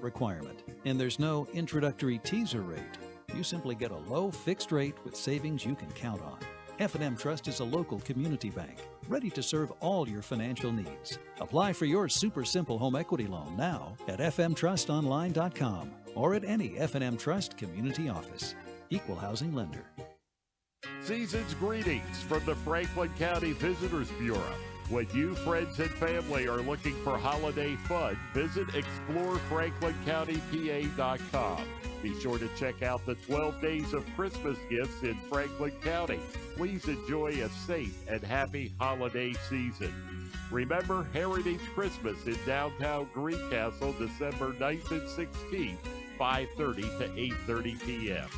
requirement, and there's no introductory teaser rate. You simply get a low fixed rate with savings you can count on. F&M Trust is a local community bank, ready to serve all your financial needs. Apply for your super simple home equity loan now at fmtrustonline.com or at any F&M Trust community office. Equal housing lender. Season's greetings from the Franklin County Visitors Bureau. When you, friends, and family are looking for holiday fun, visit explorefranklincountypa.com. Be sure to check out the 12 days of Christmas gifts in Franklin County. Please enjoy a safe and happy holiday season. Remember Heritage Christmas in downtown Greencastle, December 9th and 16th, 5:30 to 8:30 p.m.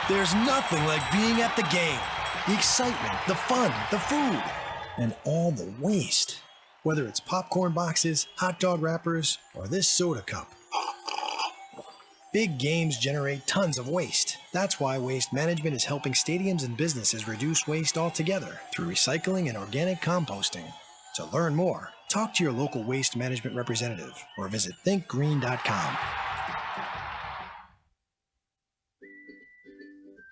There's nothing like being at the game. The excitement, the fun, the food, and all the waste. Whether it's popcorn boxes, hot dog wrappers, or this soda cup. Big games generate tons of waste. That's why Waste Management is helping stadiums and businesses reduce waste altogether through recycling and organic composting. To learn more, talk to your local waste management representative or visit thinkgreen.com.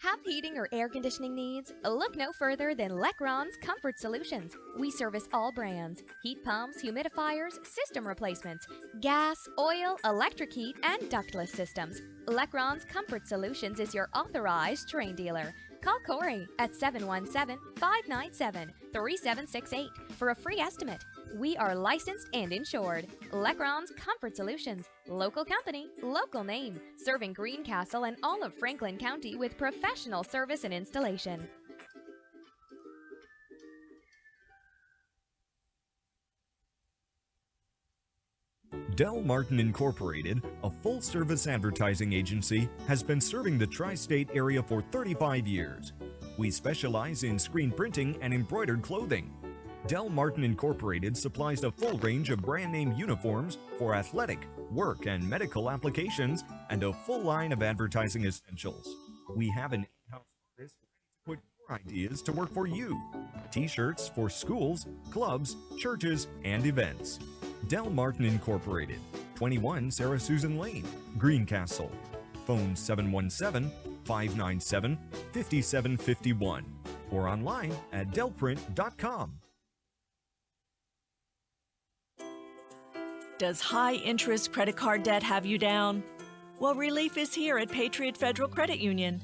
Have heating or air conditioning needs? Look no further than Lecron's Comfort Solutions. We service all brands: heat pumps, humidifiers, system replacements, gas, oil, electric heat, and ductless systems. Lecron's Comfort Solutions is your authorized Trane dealer. Call Corey at 717-597-3768 for a free estimate. We are licensed and insured. Lecron's Comfort Solutions. Local company, local name. Serving Greencastle and all of Franklin County with professional service and installation. Del Martin Incorporated, a full-service advertising agency, has been serving the tri-state area for 35 years. We specialize in screen printing and embroidered clothing. Del Martin Incorporated supplies a full range of brand name uniforms for athletic, work, and medical applications, and a full line of advertising essentials. We have an in-house office to put your ideas to work for you. T-shirts for schools, clubs, churches, and events. Del Martin Incorporated, 21 Sarah Susan Lane, Greencastle. Phone 717-597-5751 or online at delprint.com. Does high-interest credit card debt have you down? Well, relief is here at Patriot Federal Credit Union.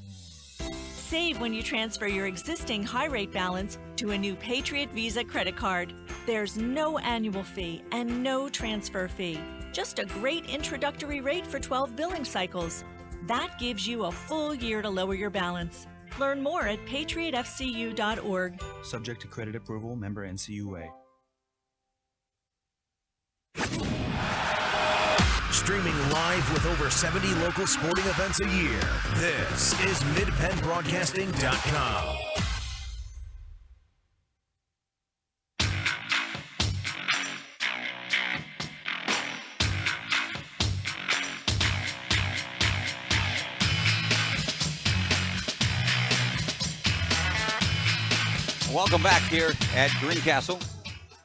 Save when you transfer your existing high-rate balance to a new Patriot Visa credit card. There's no annual fee and no transfer fee. Just a great introductory rate for 12 billing cycles. That gives you a full year to lower your balance. Learn more at patriotfcu.org. Subject to credit approval, member NCUA. Streaming live with over 70 local sporting events a year. This is MidPennBroadcasting.com. Welcome back here at Greencastle.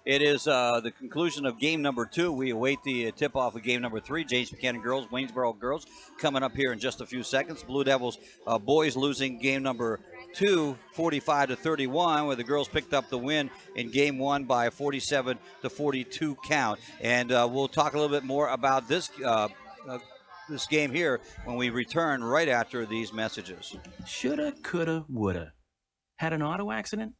It is the conclusion of game number 2. We await the tip-off of game number 3. James Buchanan girls, Waynesboro girls, coming up here in just a few seconds. Blue Devils boys losing game number 2, 45-31, where the girls picked up the win in game 1 by a 47-42 count. And we'll talk a little bit more about this this game here when we return right after these messages. Shoulda, coulda, woulda. Had an auto accident?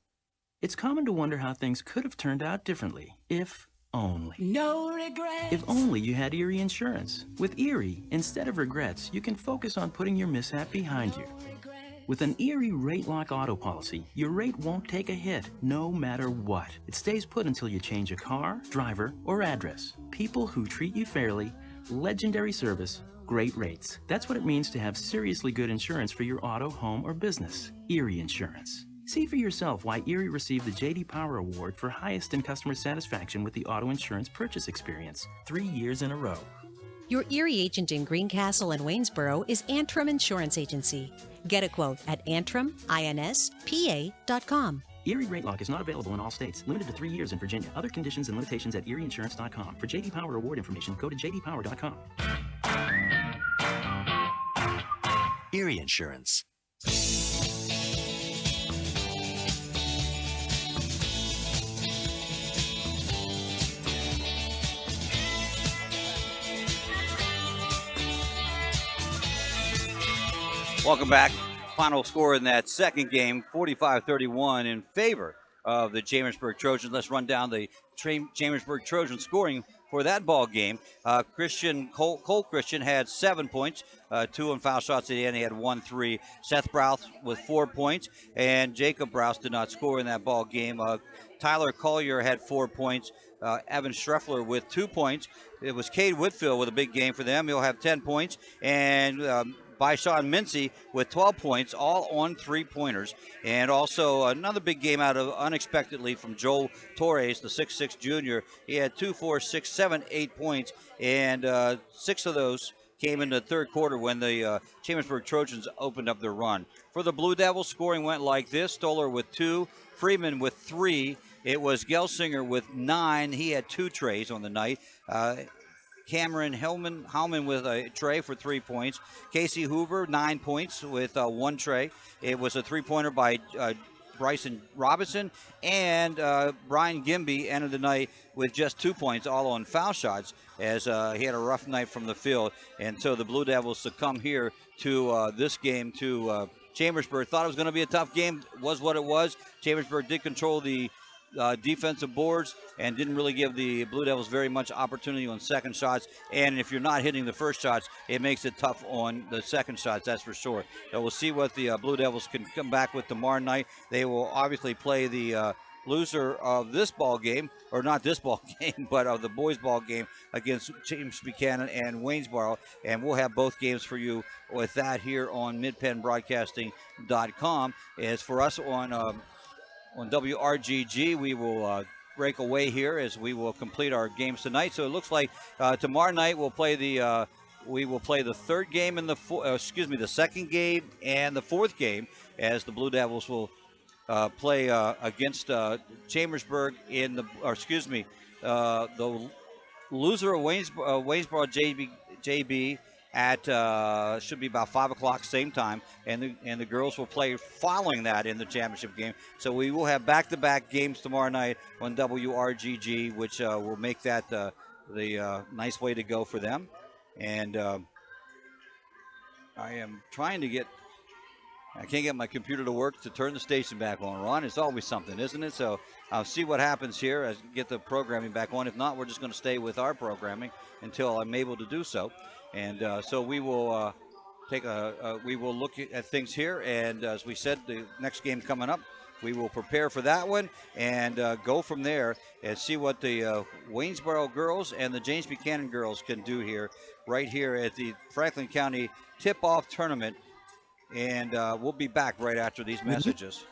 It's common to wonder how things could have turned out differently, if only. No regrets. If only you had Erie Insurance. With Erie, instead of regrets, you can focus on putting your mishap behind you. With an Erie Rate Lock auto policy, your rate won't take a hit, no matter what. It stays put until you change a car, driver, or address. People who treat you fairly, legendary service, great rates. That's what it means to have seriously good insurance for your auto, home, or business. Erie Insurance. See for yourself why Erie received the J.D. Power Award for highest in customer satisfaction with the auto insurance purchase experience 3 years in a row. Your Erie agent in Greencastle and Waynesboro is Antrim Insurance Agency. Get a quote at AntrimInspa.com. Erie Rate Lock is not available in all states. Limited to 3 years in Virginia. Other conditions and limitations at erieinsurance.com. For J.D. Power award information, go to jdpower.com. Erie Insurance. Welcome back. Final score in that second game, 45-31 in favor of the Chambersburg Trojans. Let's run down the Chambersburg Trojans scoring for that ball game. Cole Christian had 7 points, 2 on foul shots at the end. He had 1-3. Seth Brous with 4 points, and Jacob Brous did not score in that ball game. Tyler Collier had 4 points. Evan Schreffler with 2 points. It was Cade Whitfield with a big game for them. He'll have 10 points. And by Sean Mincy with 12 points, all on 3-pointers. And also another big game out of unexpectedly from Joel Torres, the 6'6 junior. He had 2, 4, 6, 7, 8 points, and 6 of those came in the third quarter when the Chambersburg Trojans opened up their run. For the Blue Devils, scoring went like this. Stoller with 2, Freeman with 3. It was Gelsinger with 9. He had 2 trays on the night. Cameron Hellman with a tray for 3 points. Casey Hoover, 9 points with 1 tray. It was a 3-pointer by Bryson Robinson. And Brian Gimby ended the night with just 2 points, all on foul shots, as he had a rough night from the field. And so the Blue Devils succumb here to this game to Chambersburg. Thought it was going to be a tough game. Was what it was. Chambersburg did control the defensive boards and didn't really give the Blue Devils very much opportunity on second shots. And if you're not hitting the first shots, it makes it tough on the second shots, that's for sure. So we'll see what the Blue Devils can come back with tomorrow night. They will obviously play the loser of this ball game, or not this ball game, but of the boys ball game against James Buchanan and Waynesboro. And we'll have both games for you with that here on midpenbroadcasting.com. As for us on WRGG, we will break away here as we will complete our games tonight. So it looks like tomorrow night we'll play the third game and the second game and the fourth game, as the Blue Devils will play against Chambersburg in the loser of Waynesboro JB at should be about 5 o'clock, same time, and the girls will play following that in the championship game. So we will have back-to-back games tomorrow night on WRGG, which will make that the nice way to go for them. And I am trying to I can't get my computer to work to turn the station back on, Ron. It's always something, isn't it? So I'll see what happens here as get the programming back on. If not, we're just going to stay with our programming until I'm able to do so. And so we will we will look at things here. And as we said, the next game coming up, we will prepare for that one and go from there and see what the Waynesboro girls and the James Buchanan girls can do here, right here at the Franklin County Tip-Off Tournament. And we'll be back right after these messages.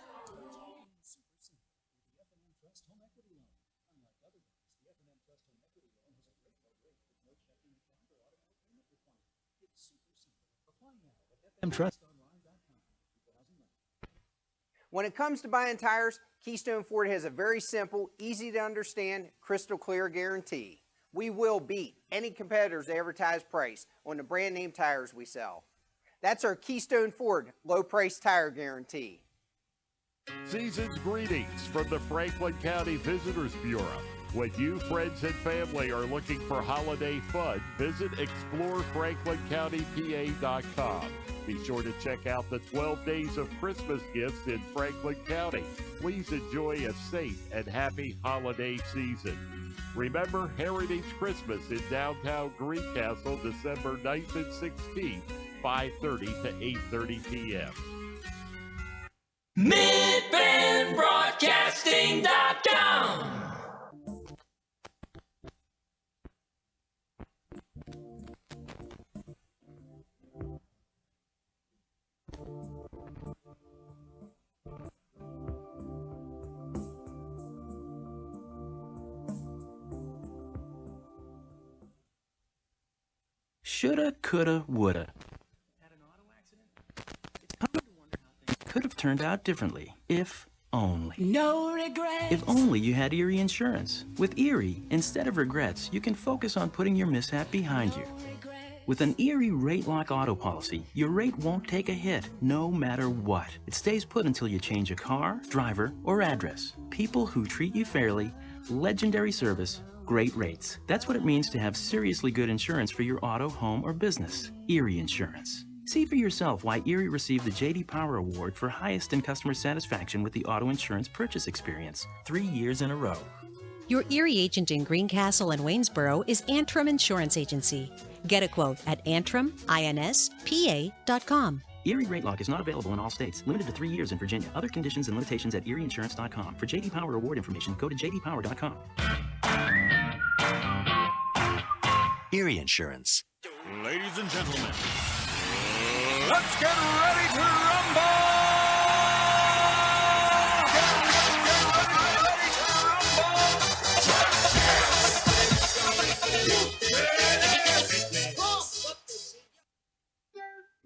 When it comes to buying tires, Keystone Ford has a very simple, easy to understand, crystal clear guarantee. We will beat any competitor's advertised price on the brand name tires we sell. That's our Keystone Ford low price tire guarantee. Season's greetings from the Franklin County Visitors Bureau. When you, friends, and family are looking for holiday fun, visit ExploreFranklinCountyPA.com. Be sure to check out the 12 days of Christmas gifts in Franklin County. Please enjoy a safe and happy holiday season. Remember Heritage Christmas in downtown Greencastle, December 9th and 16th, 5:30 to 8:30 p.m. MidBendBroadcasting.com. Shoulda, coulda, woulda. Had an auto accident? It's time to wonder how things could have turned out differently if only. No regrets. If only you had Erie Insurance. With Erie, instead of regrets, you can focus on putting your mishap behind you. With an Erie Rate Lock auto policy, your rate won't take a hit, no matter what. It stays put until you change a car, driver, or address. People who treat you fairly, legendary service, great rates. That's what it means to have seriously good insurance for your auto, home, or business. Erie Insurance. See for yourself why Erie received the J.D. Power Award for highest in customer satisfaction with the auto insurance purchase experience 3 years in a row. Your Erie agent in Greencastle and Waynesboro is Antrim Insurance Agency. Get a quote at AntrimInspa.com. Erie Rate Lock is not available in all states. Limited to 3 years in Virginia. Other conditions and limitations at ErieInsurance.com. For J.D. Power Award information, go to jdpower.com. Erie Insurance. Ladies and gentlemen, let's get ready to rumble!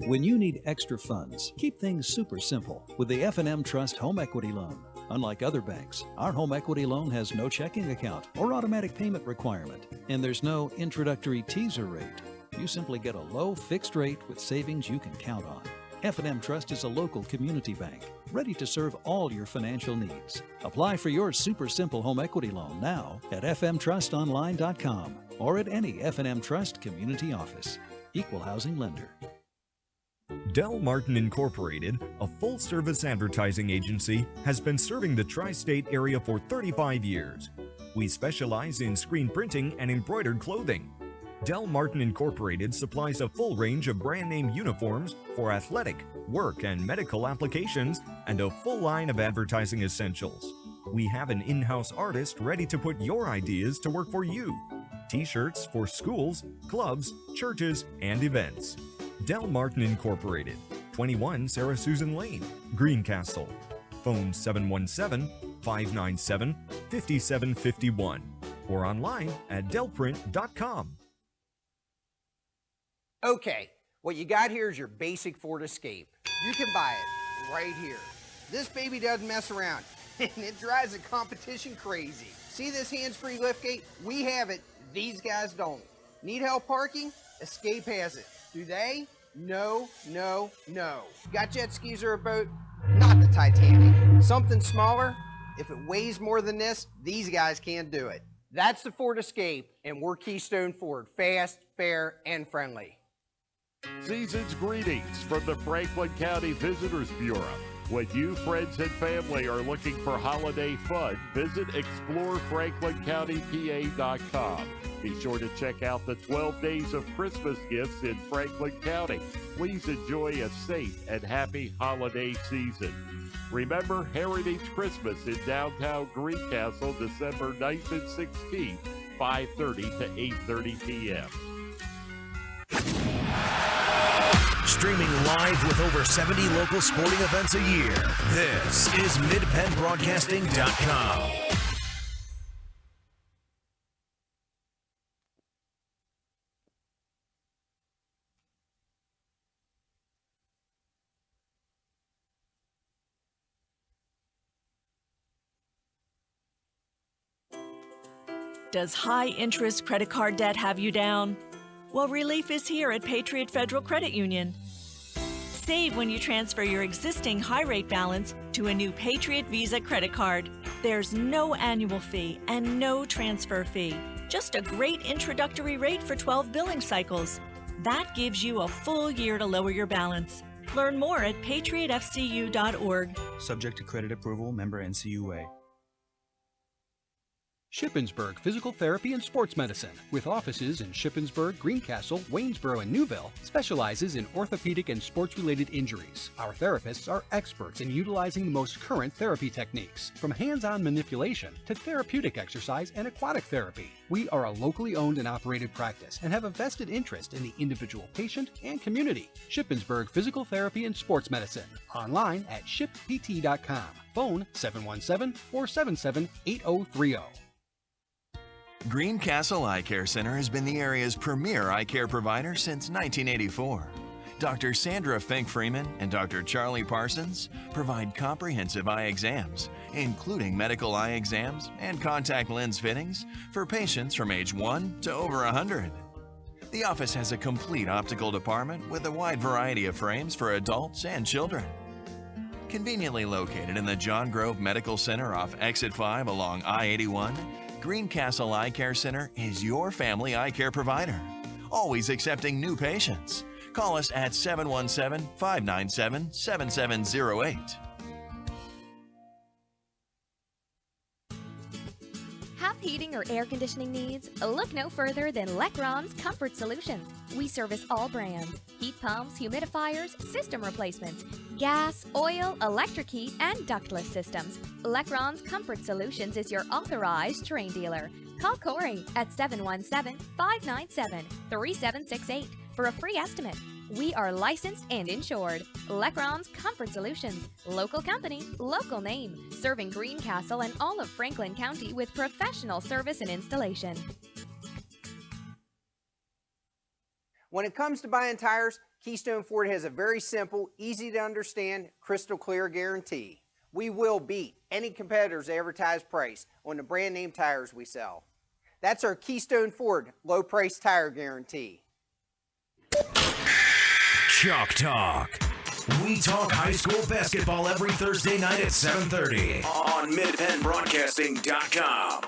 When you need extra funds, keep things super simple with the F&M Trust Home Equity Loan. Unlike other banks, our home equity loan has no checking account or automatic payment requirement, and there's no introductory teaser rate. You simply get a low fixed rate with savings you can count on. F&M Trust is a local community bank, ready to serve all your financial needs. Apply for your super simple home equity loan now at fmtrustonline.com or at any F&M Trust community office. Equal housing lender. Del Martin Incorporated, a full-service advertising agency, has been serving the tri-state area for 35 years. We specialize in screen printing and embroidered clothing. Del Martin Incorporated supplies a full range of brand-name uniforms for athletic, work, and medical applications, and a full line of advertising essentials. We have an in-house artist ready to put your ideas to work for you. T-shirts for schools, clubs, churches, and events. Del Martin Incorporated, 21 Sarah Susan Lane, Greencastle. Phone 717-597-5751 or online at delprint.com. Okay, what you got here is your basic Ford Escape. You can buy it right here. This baby doesn't mess around, and it drives the competition crazy. See this hands-free liftgate? We have it, these guys don't. Need help parking? Escape has it. Do they? No, no, no. Got jet skis or a boat? Not the Titanic. Something smaller? If it weighs more than this, these guys can't do it. That's the Ford Escape, and we're Keystone Ford. Fast, fair, and friendly. Season's greetings from the Franklin County Visitors Bureau. When you, friends, and family are looking for holiday fun, visit ExploreFranklinCountyPA.com. Be sure to check out the 12 days of Christmas gifts in Franklin County. Please enjoy a safe and happy holiday season. Remember Heritage Christmas in downtown Greencastle, December 9th and 16th, 5:30 to 8:30 p.m. Streaming live with over 70 local sporting events a year, this is MidPennBroadcasting.com. Does high-interest credit card debt have you down? Well, relief is here at Patriot Federal Credit Union. Save when you transfer your existing high-rate balance to a new Patriot Visa credit card. There's no annual fee and no transfer fee. Just a great introductory rate for 12 billing cycles. That gives you a full year to lower your balance. Learn more at patriotfcu.org. Subject to credit approval, member NCUA. Shippensburg Physical Therapy and Sports Medicine, with offices in Shippensburg, Greencastle, Waynesboro, and Newville, specializes in orthopedic and sports-related injuries. Our therapists are experts in utilizing the most current therapy techniques, from hands-on manipulation to therapeutic exercise and aquatic therapy. We are a locally owned and operated practice and have a vested interest in the individual patient and community. Shippensburg Physical Therapy and Sports Medicine, online at shippt.com. Phone 717-477-8030. Greencastle Eye Care Center has been the area's premier eye care provider since 1984. Dr. Sandra Fink-Freeman and Dr. Charlie Parsons provide comprehensive eye exams, including medical eye exams and contact lens fittings for patients from age 1 to over 100. The office has a complete optical department with a wide variety of frames for adults and children. Conveniently located in the John Grove Medical Center off Exit 5 along I-81, Greencastle Eye Care Center is your family eye care provider, always accepting new patients. Call us at 717-597-7708. Have heating or air conditioning needs? Look no further than Lecron's Comfort Solutions. We service all brands: heat pumps, humidifiers, system replacements, gas, oil, electric heat, and ductless systems. Lecron's Comfort Solutions is your authorized Terrain dealer. Call Corey at 717-597-3768 for a free estimate. We are licensed and insured. Lecron's Comfort Solutions. Local company, local name. Serving Greencastle and all of Franklin County with professional service and installation. When it comes to buying tires, Keystone Ford has a very simple, easy to understand, crystal clear guarantee. We will beat any competitor's advertised price on the brand name tires we sell. That's our Keystone Ford low price tire guarantee. Chalk Talk. We talk high school basketball every Thursday night at 7:30 on MidPennBroadcasting.com.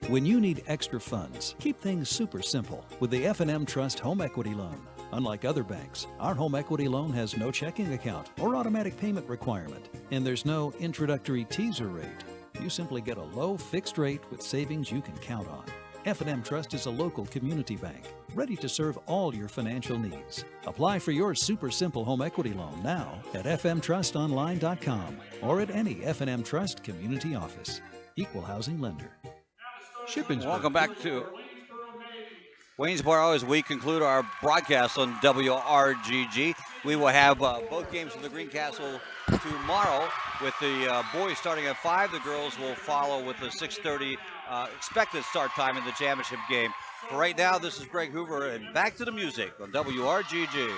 When you need extra funds, keep things super simple with the F&M Trust Home Equity Loan. Unlike other banks, our home equity loan has no checking account or automatic payment requirement, and there's no introductory teaser rate. You simply get a low fixed rate with savings you can count on. F&M Trust is a local community bank, ready to serve all your financial needs. Apply for your super simple home equity loan now at fmtrustonline.com or at any F&M Trust community office. Equal housing lender. Welcome back to Waynesboro as we conclude our broadcast on WRGG. We will have both games from the Greencastle tomorrow with the boys starting at 5. The girls will follow with a 6:30 expected start time in the championship game. For right now, this is Greg Hoover, and back to the music on WRGG.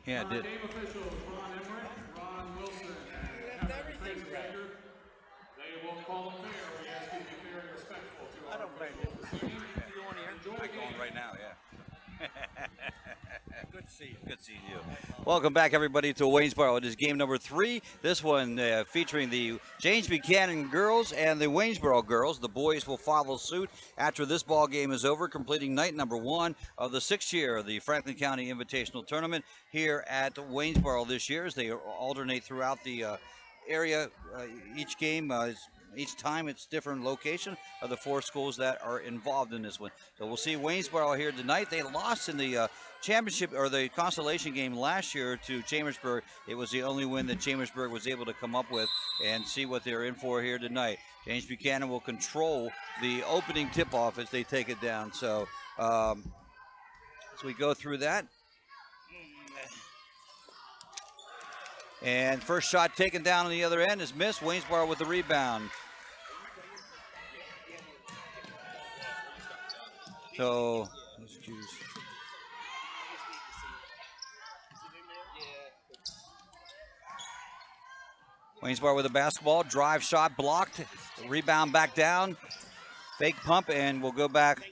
Yeah, it did. Game officials Ron Emmerich, Ron Wilson, and Kevin Baker. They won't call them fair. We ask you to be fair and respectful to our officials this evening. You on here? I'm going right now, yeah. Good to see you. Good seeing you. Welcome back, everybody, to Waynesboro. It is game number 3. This one featuring the James Buchanan girls and the Waynesboro girls. The boys will follow suit after this ball game is over, completing night number 1 of the 6th year of the Franklin County Invitational Tournament here at Waynesboro this year, as they alternate throughout the area. Each game each time it's different location of the 4 schools that are involved in this one. So we'll see Waynesboro here tonight. They lost in the championship or the consolation game last year to Chambersburg. It was the only win that Chambersburg was able to come up with, and see what they're in for here tonight. James Buchanan will control the opening tip-off as they take it down. So as we go through that. And first shot taken down on the other end is missed. Waynesboro with the rebound. So, excuse. Waynesboro with the basketball. Drive shot blocked. Rebound back down. Fake pump, and we'll go back.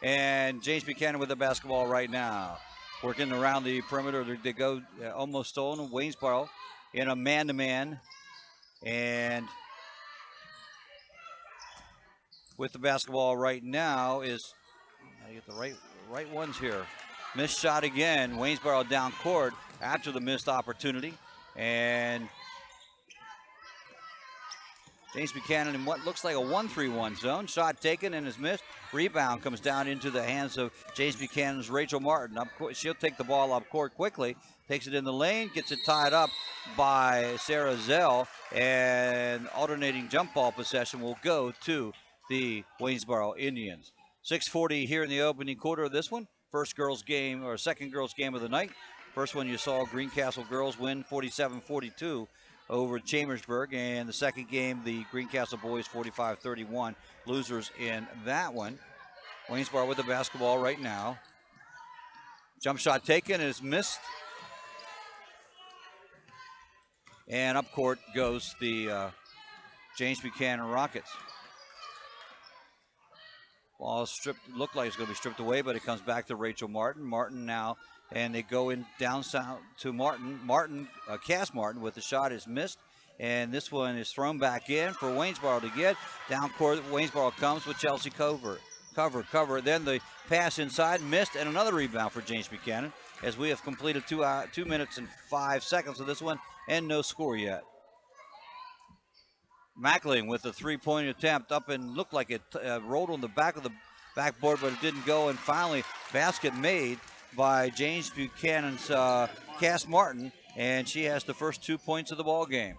And James Buchanan with the basketball right now. Working around the perimeter. They go almost stolen. Waynesboro in a man-to-man. And with the basketball right now is, I get the right ones here. Missed shot again. Waynesboro down court after the missed opportunity. And James Buchanan in what looks like a 1-3-1 zone. Shot taken and is missed. Rebound comes down into the hands of James Buchanan's Rachel Martin. She'll take the ball up court quickly. Takes it in the lane. Gets it tied up by Sarah Zell. And alternating jump ball possession will go to the Waynesboro Indians. 6:40 here in the opening quarter of this one. First girls game, or second girls game of the night. First one you saw Greencastle girls win 47-42 over Chambersburg, and the second game, the Greencastle boys 45-31. Losers in that one. Waynesboro with the basketball right now. Jump shot taken is missed. And up court goes the James Buchanan Rockets. Ball stripped, looked like it's going to be stripped away, but it comes back to Rachel Martin. Martin now, and they go in down south to Martin. Cass Martin with the shot is missed, and this one is thrown back in for Waynesboro to get. Down court, Waynesboro comes with Chelsea Cover. Then the pass inside, missed, and another rebound for James Buchanan, as we have completed 2 minutes and 5 seconds of this one, and no score yet. Mackling with a three-point attempt up and looked like it rolled on the back of the backboard, but it didn't go. And finally, basket made by James Buchanan's Cass Martin, and she has the first 2 points of the ball game.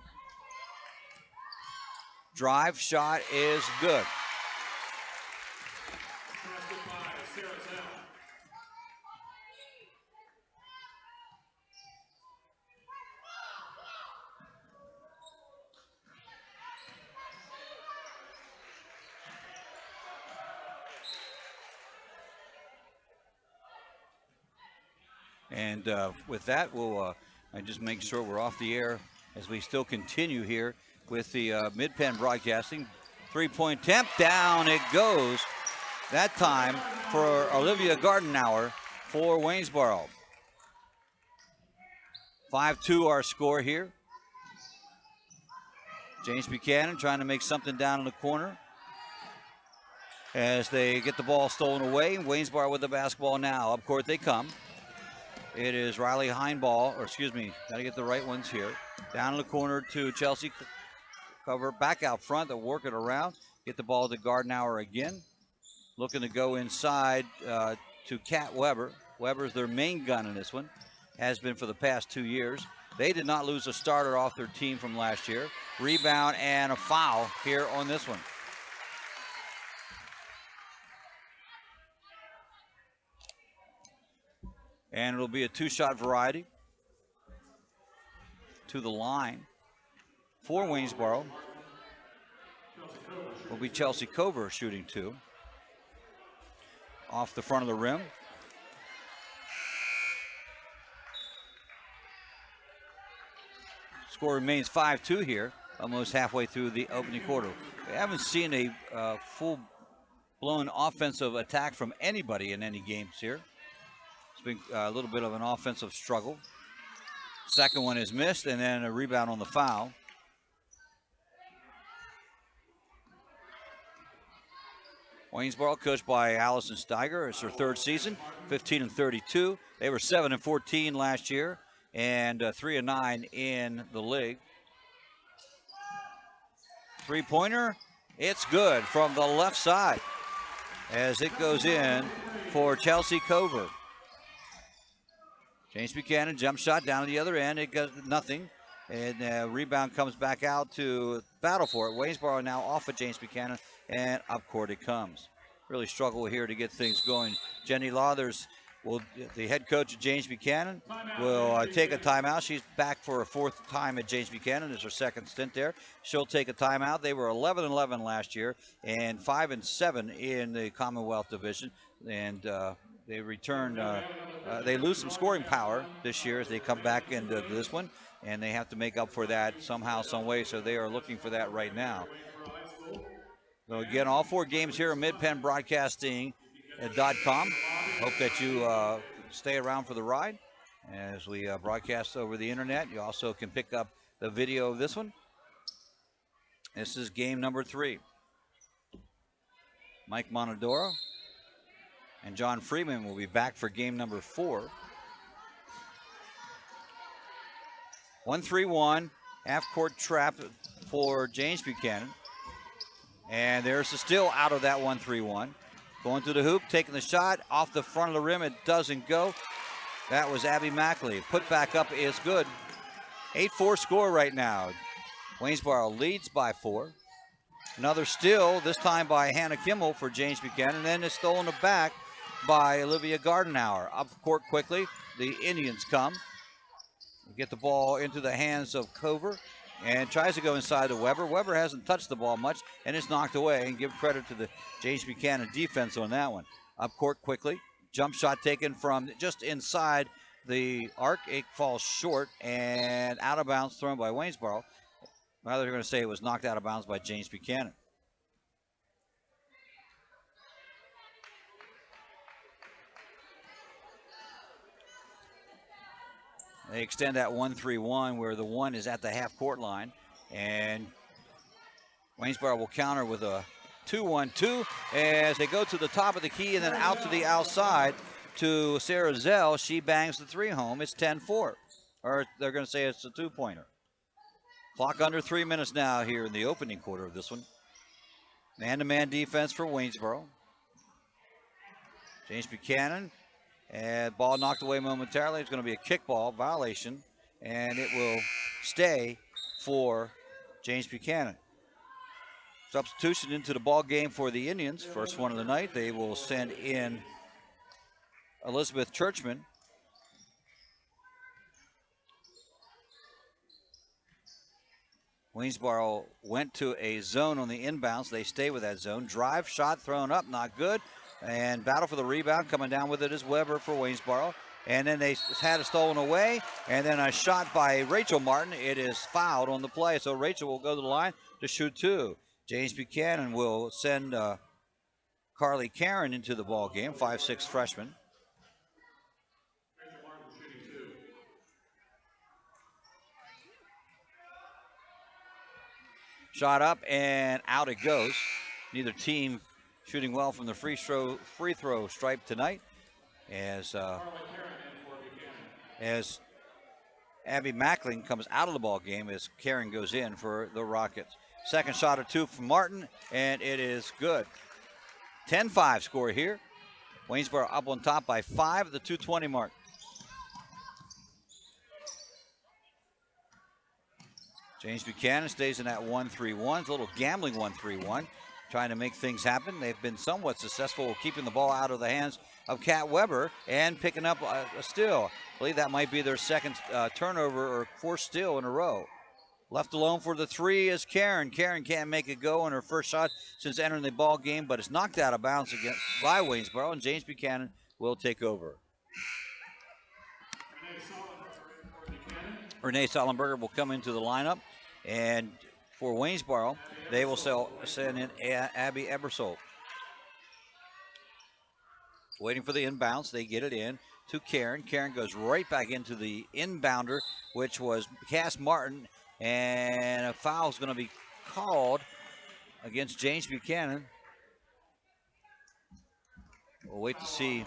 Drive shot is good. And with that, we'll just make sure we're off the air as we still continue here with the Mid-Penn Broadcasting. Three-point attempt, down it goes. That time for Olivia Gardenauer for Waynesboro. 5-2 our score here. James Buchanan trying to make something down in the corner as they get the ball stolen away. Waynesboro with the basketball now. Up court they come. It is Riley Heinball, or excuse me, got to get the right ones here. Down in the corner to Chelsea Cover. Back out front, they'll work it around. Get the ball to Gardenauer again. Looking to go inside to Kat Weber. Weber's their main gun in this one. Has been for the past 2 years. They did not lose a starter off their team from last year. Rebound and a foul here on this one. And it'll be a two-shot variety to the line for Waynesboro. Will be Chelsea Cover shooting two. Off the front of the rim. Score remains 5-2 here. almost halfway through the opening quarter. We haven't seen a full-blown offensive attack from anybody in any games here. It's been a little bit of an offensive struggle. Second one is missed, and then a rebound on the foul. Waynesboro, coached by Allison Steiger. It's her third season, 15-32. They were 7-14 last year and 3-9 in the league. Three-pointer, it's good from the left side as it goes in for Chelsea Cover. James Buchanan, jump shot down to the other end. It got nothing. And rebound comes back out to battle for it. Waynesboro now off of James Buchanan, and up court it comes. Really struggle here to get things going. Jenny Lathers, the head coach of James Buchanan, will take a timeout. She's back for a fourth time at James Buchanan. It's her second stint there. She'll take a timeout. They were 11-11 last year and 5-7 in the Commonwealth Division. And they return, they lose some scoring power this year as they come back into this one. And they have to make up for that somehow, some way. So they are looking for that right now. So again, all four games here at MidPennBroadcasting.com. Hope that you stay around for the ride as we broadcast over the internet. You also can pick up the video of this one. This is game number 3. Mike Monadoro and John Freeman will be back for game number 4. 1-3-1, half-court trap for James Buchanan. And there's the steal out of that 1-3-1. Going to the hoop, taking the shot off the front of the rim. It doesn't go. That was Abby Mackley. Put back up is good. 8-4 score right now. Waynesboro leads by 4. Another steal, this time by Hannah Kimmel for James Buchanan. And then it's stolen back by Olivia Gardenauer. Up court quickly. The Indians come. Get the ball into the hands of Cover and tries to go inside to Weber. Weber hasn't touched the ball much and it's knocked away, and give credit to the James Buchanan defense on that one. Up court quickly. Jump shot taken from just inside the arc. It falls short and out of bounds, thrown by Waynesboro. Rather, they're going to say it was knocked out of bounds by James Buchanan. They extend that 1-3-1 where the 1 is at the half-court line. And Waynesboro will counter with a 2-1-2 as they go to the top of the key and then out to the outside to Sarah Zell. She bangs the 3 home. It's 10-4. Or they're going to say it's a 2-pointer. Clock under 3 minutes now here in the opening quarter of this one. Man-to-man defense for Waynesboro. James Buchanan. And ball knocked away momentarily. It's going to be a kickball violation, and it will stay for James Buchanan. Substitution into the ball game for the Indians. First one of the night. They will send in Elizabeth Churchman. Waynesboro went to a zone on the inbounds. They stay with that zone. Drive, shot thrown up, not good. And battle for the rebound. Coming down with it is Weber for Waynesboro. And then they had it stolen away. And then a shot by Rachel Martin. It is fouled on the play. So Rachel will go to the line to shoot 2. James Buchanan will send Carly Karen into the ball game, 5'6" freshman. Shot up and out it goes. Neither team shooting well from the free throw stripe tonight, as Abby Mackling comes out of the ball game as Karen goes in for the Rockets. Second shot or 2 from Martin, and it is good. 10-5 score here. Waynesboro up on top by 5 at the 2:20 mark. James Buchanan stays in that 1-3-1. It's a little gambling 1-3-1. Trying to make things happen. They've been somewhat successful keeping the ball out of the hands of Kat Weber and picking up a steal. I believe that might be their second turnover or 4th steal in a row. Left alone for the 3 is Karen. Karen can't make it go on her first shot since entering the ball game, but it's knocked out of bounds again by Waynesboro, and James Buchanan will take over. Renee Sollenberger will come into the lineup, and for Waynesboro. They will send in Abby Ebersole. Waiting for the inbounds. They get it in to Karen. Karen goes right back into the inbounder, which was Cass Martin. And a foul is going to be called against James Buchanan. We'll wait to see.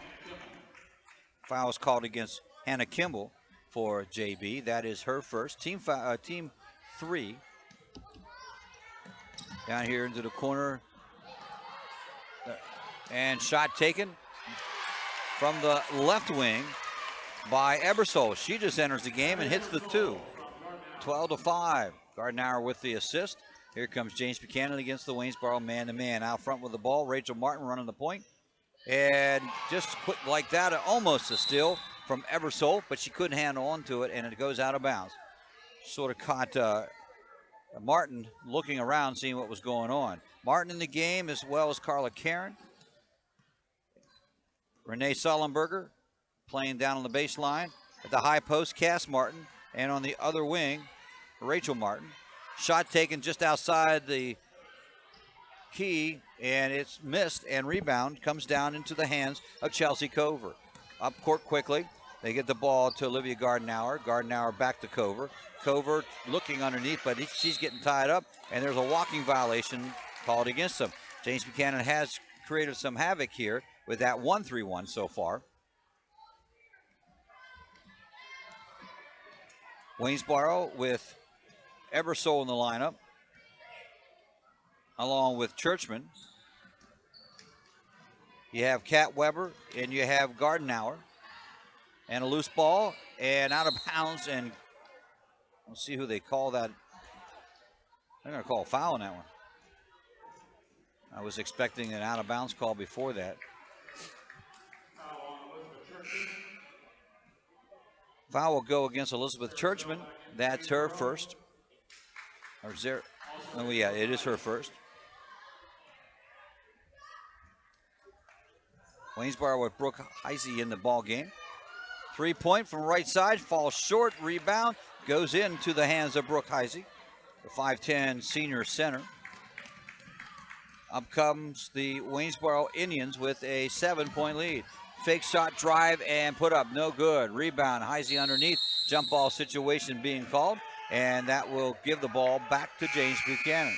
Foul is called against Hannah Kimball for JB. That is her first. Team 3. Down here into the corner. And shot taken from the left wing by Ebersole. She just enters the game and hits the 2. 12-5. Gardner with the assist. Here comes James Buchanan against the Waynesboro man-to-man. Out front with the ball. Rachel Martin running the point. And just quick like that, almost a steal from Ebersole, but she couldn't hang on to it, and it goes out of bounds. Sort of caught Martin looking around, seeing what was going on. Martin in the game, as well as Carla Karen. Renee Sullenberger playing down on the baseline. At the high post, Cass Martin. And on the other wing, Rachel Martin. Shot taken just outside the key, and it's missed, and rebound comes down into the hands of Chelsea Cover. Up court quickly. They get the ball to Olivia Gardenauer. Gardenauer back to Cover. Cover looking underneath, but she's getting tied up, and there's a walking violation called against them. James Buchanan has created some havoc here with that 1-3-1 so far. Waynesboro with Ebersole in the lineup, along with Churchman. You have Kat Weber and you have Gardenauer. And a loose ball and out of bounds, and we'll see who they call that. They're going to call a foul on that one. I was expecting an out of bounds call before that. Foul will go against Elizabeth Churchman. That's her first. Or is there? Oh, yeah, it is her first. Waynesboro with Brooke Heisey in the ball game. 3-point from right side, falls short, rebound, goes into the hands of Brooke Heisey, the 5'10 senior center. Up comes the Waynesboro Indians with a 7-point lead. Fake shot, drive, and put up, no good. Rebound, Heisey underneath, jump ball situation being called, and that will give the ball back to James Buchanan.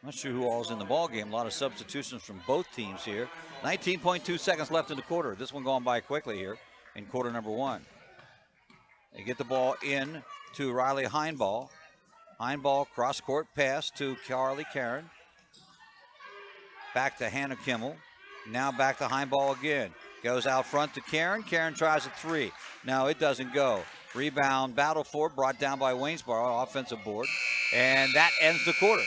Not sure who all's in the ball game. A lot of substitutions from both teams here. 19.2 seconds left in the quarter. This one going by quickly here in quarter number 1. They get the ball in to Riley Heinball. Heinball cross court pass to Carly Karen. Back to Hannah Kimmel. Now back to Heinball again. Goes out front to Karen. Karen tries a 3. No, it doesn't go. Rebound, battle for, brought down by Waynesboro, offensive board. And that ends the quarter.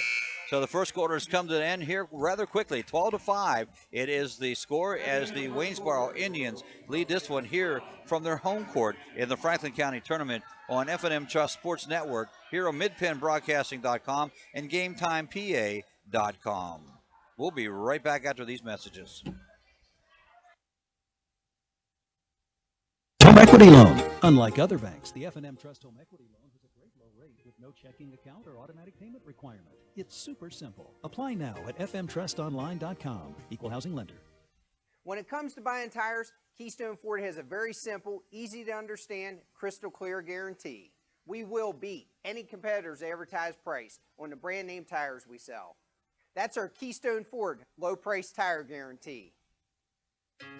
So the first quarter has come to an end here rather quickly. 12-5. It is the score as the Waynesboro Indians lead this one here from their home court in the Franklin County Tournament on F&M Trust Sports Network, here on MidPennBroadcasting.com and GameTimePA.com. We'll be right back after these messages. Home equity loan. Unlike other banks, the F&M Trust Home Equity Loan has a great low rate with no checking account or automatic payment requirement. It's super simple. Apply now at fmtrustonline.com. Equal housing lender. When it comes to buying tires, Keystone Ford has a very simple, easy to understand, crystal clear guarantee. We will beat any competitor's advertised price on the brand name tires we sell. That's our Keystone Ford low price tire guarantee.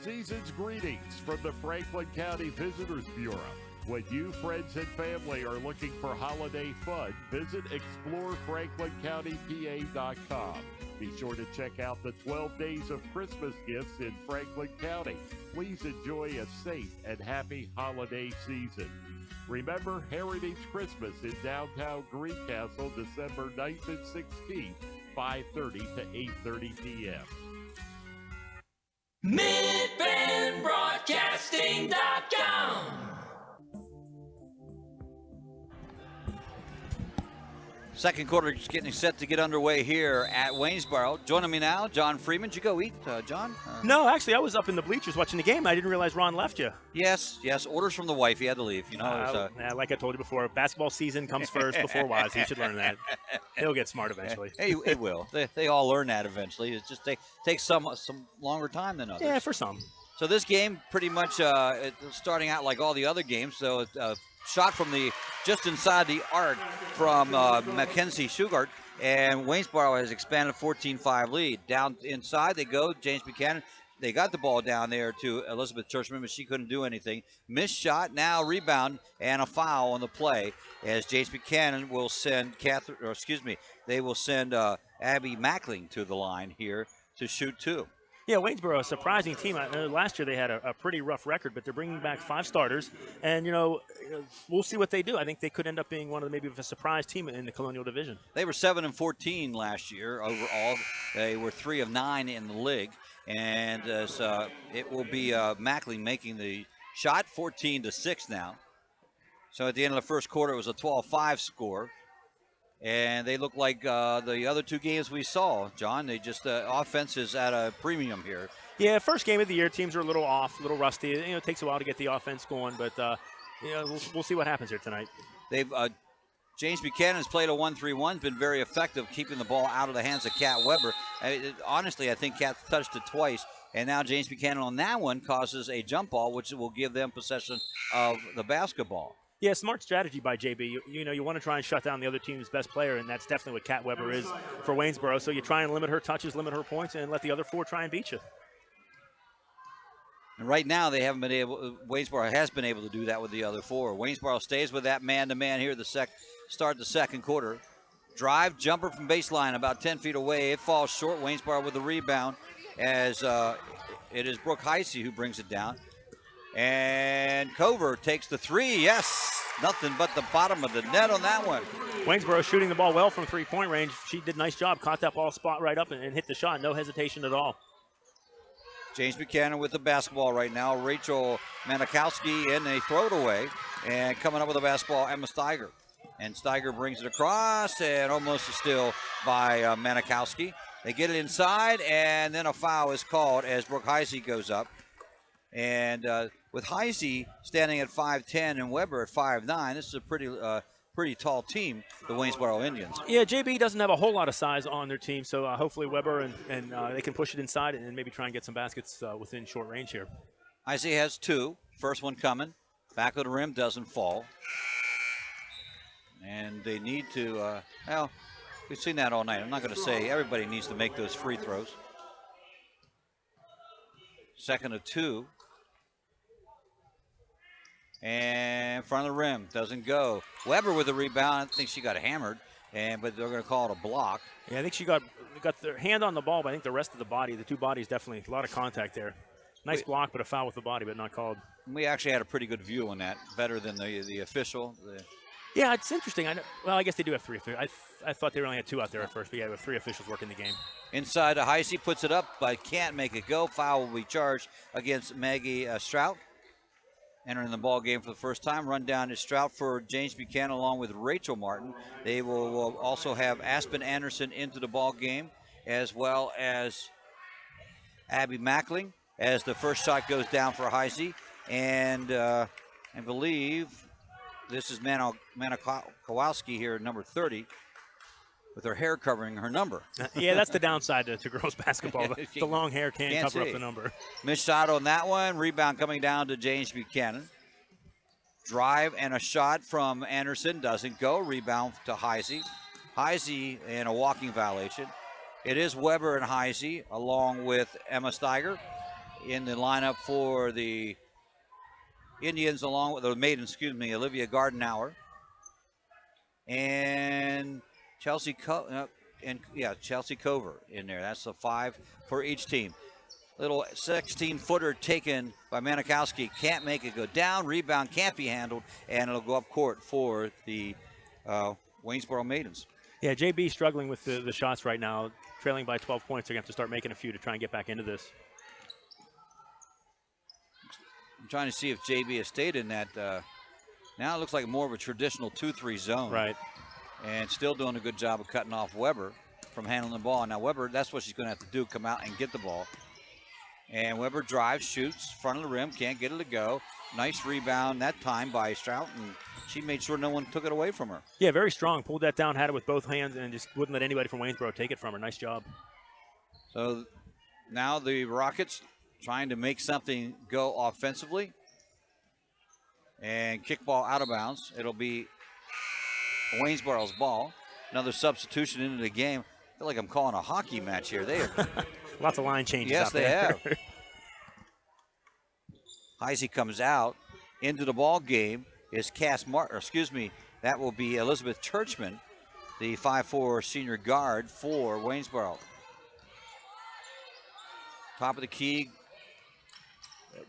Season's greetings from the Franklin County Visitors Bureau. When you, friends, and family are looking for holiday fun, visit ExploreFranklinCountyPA.com. Be sure to check out the 12 days of Christmas gifts in Franklin County. Please enjoy a safe and happy holiday season. Remember Heritage Christmas in downtown Greencastle, December 9th and 16th, 5:30 to 8:30 p.m. MidPennBroadcasting.com. Second quarter is getting set to get underway here at Waynesboro. Joining me now, John Freeman. Did you go eat, John? No, actually, I was up in the bleachers watching the game. I didn't realize Ron left you. Yes. Orders from the wife. He had to leave. Like I told you before, basketball season comes first before wives. He should learn that. He'll get smart eventually. He will. They all learn that eventually. It just takes some longer time than others. Yeah, for some. So this game pretty much starting out like all the other games. So shot from just inside the arc from Mackenzie Shugart, and Waynesboro has expanded 14-5 lead. Down inside they go. James Buchanan, they got the ball down there to Elizabeth Churchman, but she couldn't do anything. Missed shot, now rebound, and a foul on the play as James Buchanan will send they will send Abby Mackling to the line here to shoot two. Yeah, Waynesboro, a surprising team. Last year they had a pretty rough record, but they're bringing back 5 starters, and we'll see what they do. I think they could end up being one of a surprise team in the Colonial Division. They were 7-14 last year overall. They were 3 of 9 in the league, and it will be Mackling making the shot, 14-6 now. So at the end of the first quarter, it was a 12-5 score. And they look like the other 2 games we saw, John. They just offense is at a premium here. Yeah, first game of the year, teams are a little off, a little rusty. It takes a while to get the offense going, but we'll see what happens here tonight. They've James Buchanan's played a 1-3-1, been very effective keeping the ball out of the hands of Kat Weber. Honestly, I think Kat's touched it twice, and now James Buchanan on that one causes a jump ball, which will give them possession of the basketball. Yeah, smart strategy by JB. You want to try and shut down the other team's best player, and that's definitely what Kat Weber is for Waynesboro. So you try and limit her touches, limit her points, and let the other 4 try and beat you. And right now, they haven't been able. Waynesboro has been able to do that with the other 4. Waynesboro stays with that man-to-man here. Start the second quarter. Drive jumper from baseline, about 10 feet away. It falls short. Waynesboro with the rebound, as it is Brooke Heisey who brings it down. And Cover takes the 3. Yes, nothing but the bottom of the net on that one. Waynesboro shooting the ball well from 3-point range. She did a nice job, caught that ball spot right up and hit the shot. No hesitation at all. James Buchanan with the basketball right now. Rachel Manikowski, and they throw it away. And coming up with the basketball, Emma Steiger. And Steiger brings it across, and almost a steal by Manikowski. They get it inside, and then a foul is called as Brooke Heisey goes up. And with Heisey standing at 5'10" and Weber at 5'9", this is a pretty tall team, the Waynesboro Indians. Yeah, JB doesn't have a whole lot of size on their team, so hopefully Weber and they can push it inside and maybe try and get some baskets within short range here. Heisey has 2. First one coming. Back of the rim, doesn't fall. And they need to, we've seen that all night. I'm not going to say everybody needs to make those free throws. Second of 2. And in front of the rim, doesn't go. Weber with the rebound. I think she got hammered, but they're going to call it a block. Yeah, I think she got their hand on the ball, but I think the rest of the body, the 2 bodies, definitely a lot of contact there. Nice block, but a foul with the body, but not called. We actually had a pretty good view on that, better than the official. Yeah, it's interesting. I guess they do have 3 officials. I thought they only had 2 out there at first, but yeah, we have 3 officials working the game. Inside to Heisey, puts it up, but can't make it go. Foul will be charged against Maggie Strout. Entering the ball game for the first time. Run down to Strout for James Buchanan along with Rachel Martin. They will also have Aspen Anderson into the ball game, as well as Abby Mackling, as the first shot goes down for Heisey. And I believe this is Kowalski here, number 30, with her hair covering her number. Yeah, that's the downside to girls basketball. The long hair can't cover up the number. Missed shot on that one. Rebound coming down to James Buchanan. Drive and a shot from Anderson doesn't go. Rebound to Heisey. Heisey in a walking violation. It is Weber and Heisey along with Emma Steiger in the lineup for the Indians, along with the Maidens, Olivia Gardenauer. And Chelsea Cover in there. That's the 5 for each team. Little 16-footer taken by Manikowski. Can't make it go down. Rebound can't be handled, and it'll go up court for the Waynesboro Maidens. Yeah, JB struggling with the shots right now. Trailing by 12 points. They're going to have to start making a few to try and get back into this. I'm trying to see if JB has stayed in that. Now it looks like more of a traditional 2-3 zone. Right. and still doing a good job of cutting off Weber from handling the ball. Now Weber, that's what she's going to have to do, come out and get the ball. And Weber drives, shoots, front of the rim, can't get it to go. Nice rebound that time by Strout, and she made sure no one took it away from her. Yeah, very strong. Pulled that down, had it with both hands, and just wouldn't let anybody from Waynesboro take it from her. Nice job. So now the Rockets trying to make something go offensively. And kickball out of bounds. It'll be Waynesboro's ball. Another substitution into the game. I feel like I'm calling a hockey match here. They have lots of line changes. Yes, out they there. have. Heisey comes out into the ball game. Is that will be Elizabeth Churchman, the 5'4" senior guard for Waynesboro. Top of the key.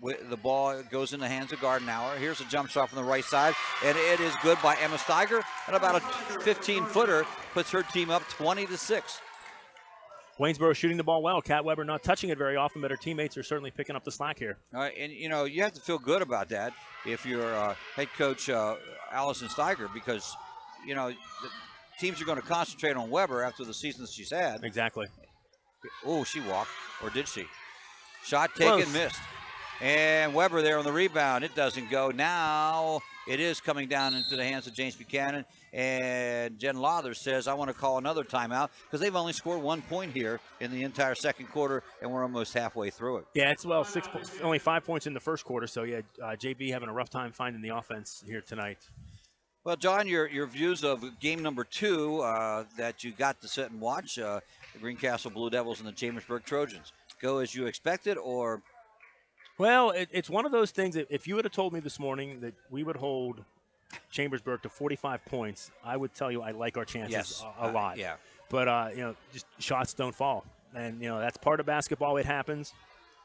The ball goes in the hands of Gardenauer. Here's a jump shot from the right side, and it is good by Emma Steiger. And about a 15-footer puts her team up 20-6. Waynesboro shooting the ball well. Kat Weber not touching it very often, but her teammates are certainly picking up the slack here. All right, and you have to feel good about that if you're head coach Allison Steiger, because the teams are going to concentrate on Weber after the seasons she's had. Exactly. Oh, she walked, or did she? Shot taken, missed. And Weber there on the rebound. It doesn't go. Now it is coming down into the hands of James Buchanan. And Jen Lawther says, I want to call another timeout because they've only scored 1 point here in the entire second quarter, and we're almost halfway through it. Yeah, it's only 5 points in the first quarter. So, yeah, JB having a rough time finding the offense here tonight. Well, John, your views of game number 2 that you got to sit and watch, the Greencastle Blue Devils and the Chambersburg Trojans. Go as you expected, or... Well, it's one of those things that if you would have told me this morning that we would hold Chambersburg to 45 points, I would tell you I like our chances a lot. Yeah. But, just shots don't fall. And, that's part of basketball. It happens.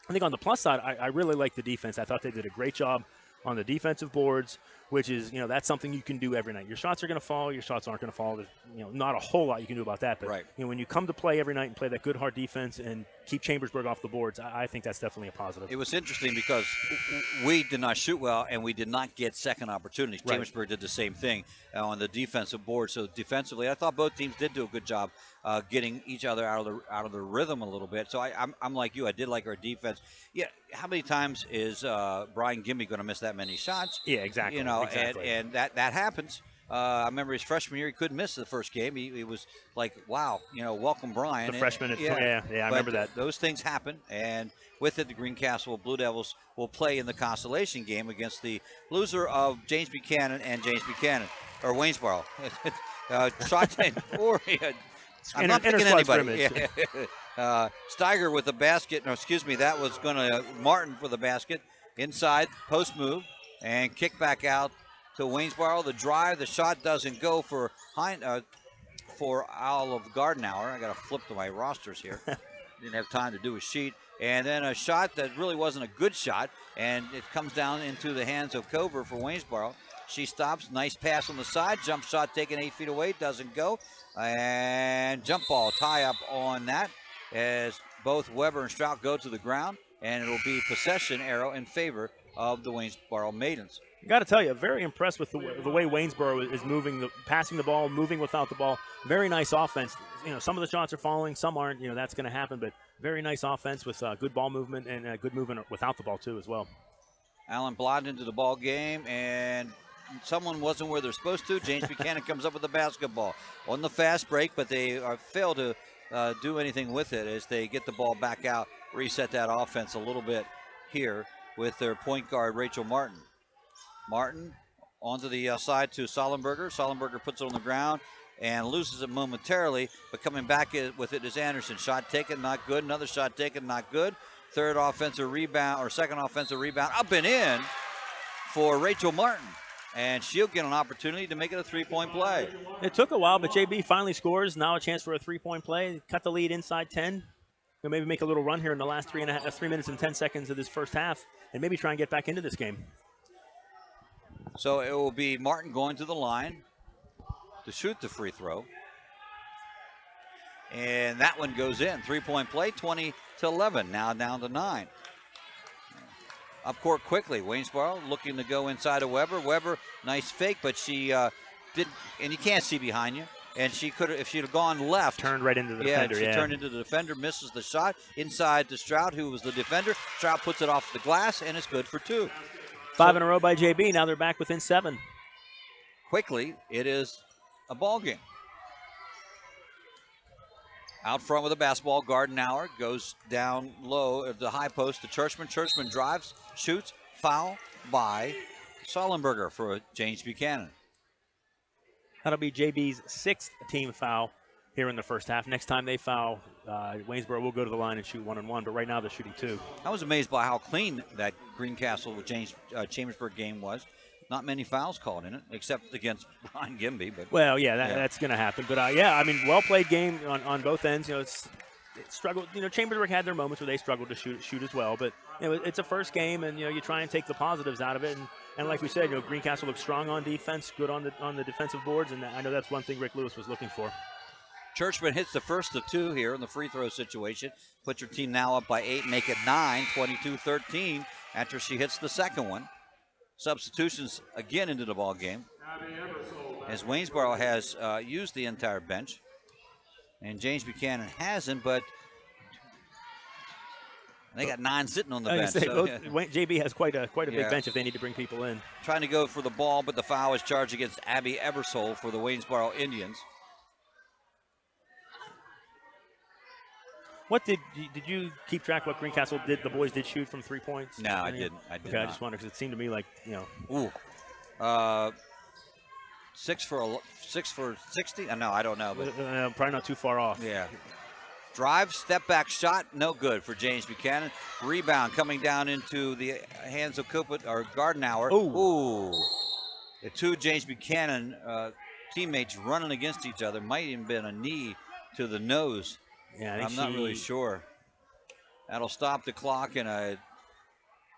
I think on the plus side, I really like the defense. I thought they did a great job on the defensive boards, which is, that's something you can do every night. Your shots are going to fall. Your shots aren't going to fall. There's, not a whole lot you can do about that. But, right. When you come to play every night and play that good, hard defense and keep Chambersburg off the boards, I think that's definitely a positive. It was interesting because we did not shoot well and we did not get second opportunities. Right. Chambersburg did the same thing on the defensive board. So defensively, I thought both teams did do a good job getting each other out of the rhythm a little bit. So I'm like you. I did like our defense. Yeah, how many times is Brian Gimby going to miss that many shots? Yeah, exactly. Exactly. And that happens. I remember his freshman year, he couldn't miss the first game. He was like, wow, welcome, Brian. The freshman, I remember that. Those things happen, and with it, the Greencastle Blue Devils will play in the consolation game against the loser of James Buchanan and James Buchanan, or Waynesboro. Shot or I'm not picking anybody. Yeah. Steiger with the basket. No, excuse me, that was going to Martin for the basket. Inside, post move, and kick back out to Waynesboro. The drive, the shot doesn't go for Olive Gardenauer. I got to flip to my rosters here. Didn't have time to do a sheet. And then a shot that really wasn't a good shot, and it comes down into the hands of Cover for Waynesboro. She stops. Nice pass on the side. Jump shot taken 8 feet away. Doesn't go. And jump ball tie up on that as both Weber and Strout go to the ground. And it'll be possession arrow in favor of the Waynesboro Maidens. I got to tell you, very impressed with the way Waynesboro is moving, passing the ball, moving without the ball. Very nice offense. Some of the shots are falling, some aren't. That's going to happen, but very nice offense with good ball movement and good movement without the ball too as well. Alan Blott into the ball game, and someone wasn't where they're supposed to. James Buchanan comes up with the basketball on the fast break, but they fail to do anything with it as they get the ball back out, reset that offense a little bit here with their point guard, Rachel Martin. Martin onto the side to Sollenberger. Sollenberger puts it on the ground and loses it momentarily, but coming back with it is Anderson. Shot taken, not good. Another shot taken, not good. Second offensive rebound, up and in for Rachel Martin. And she'll get an opportunity to make it a three-point play. It took a while, but JB finally scores. Now a chance for a three-point play. Cut the lead inside 10. He'll maybe make a little run here in the last 3 minutes and 10 seconds of this first half, and maybe try and get back into this game. So it will be Martin going to the line to shoot the free throw. And that one goes in. Three-point play, 20-11. Now down to 9. Up court quickly. Waynesboro looking to go inside of Weber. Weber, nice fake, but she and you can't see behind you. And she could have, if she'd have gone left. Turned right into the defender, she turned into the defender, misses the shot. Inside to Stroud, who was the defender. Stroud puts it off the glass, and it's good for 2. 5 in a row by JB. Now they're back within 7. Quickly, it is a ball game. Out front with a basketball, Gardenauer goes down low at the high post to Churchman. Churchman drives, shoots, foul by Sullenberger for James Buchanan. That'll be JB's 6th team foul here in the first half. Next time they foul, Waynesboro will go to the line and shoot 1-on-1, but right now they're shooting 2. I was amazed by how clean that Greencastle Chambersburg game was. Not many fouls called in it, except against Brian Gimby. But well, that's going to happen. But well-played game on both ends. It struggled. Chambersburg had their moments where they struggled to shoot as well. But it's a first game, and you try and take the positives out of it. And like we said, Greencastle looks strong on defense, good on the defensive boards, and I know that's one thing Rick Lewis was looking for. Churchman hits the first of 2 here in the free throw situation. Puts her team now up by 8, make it 9, 22-13 after she hits the second one. Substitutions again into the ball game as Waynesboro has used the entire bench, and James Buchanan hasn't, but they got 9 sitting on the bench. JB has quite a big bench if they need to bring people in. Trying to go for the ball, but the foul is charged against Abby Ebersole for the Waynesboro Indians. What did you keep track of what Greencastle did? The boys did shoot from 3 points? No, I didn't. Okay, I just wonder because it seemed to me like, 6 for 60? No, I don't know. But probably not too far off. Yeah. Drive, step back shot, no good for James Buchanan. Rebound coming down into the hands of Gardenauer. Ooh. The 2 James Buchanan teammates running against each other. Might even been a knee to the nose. Yeah, I'm not really sure. That'll stop the clock, and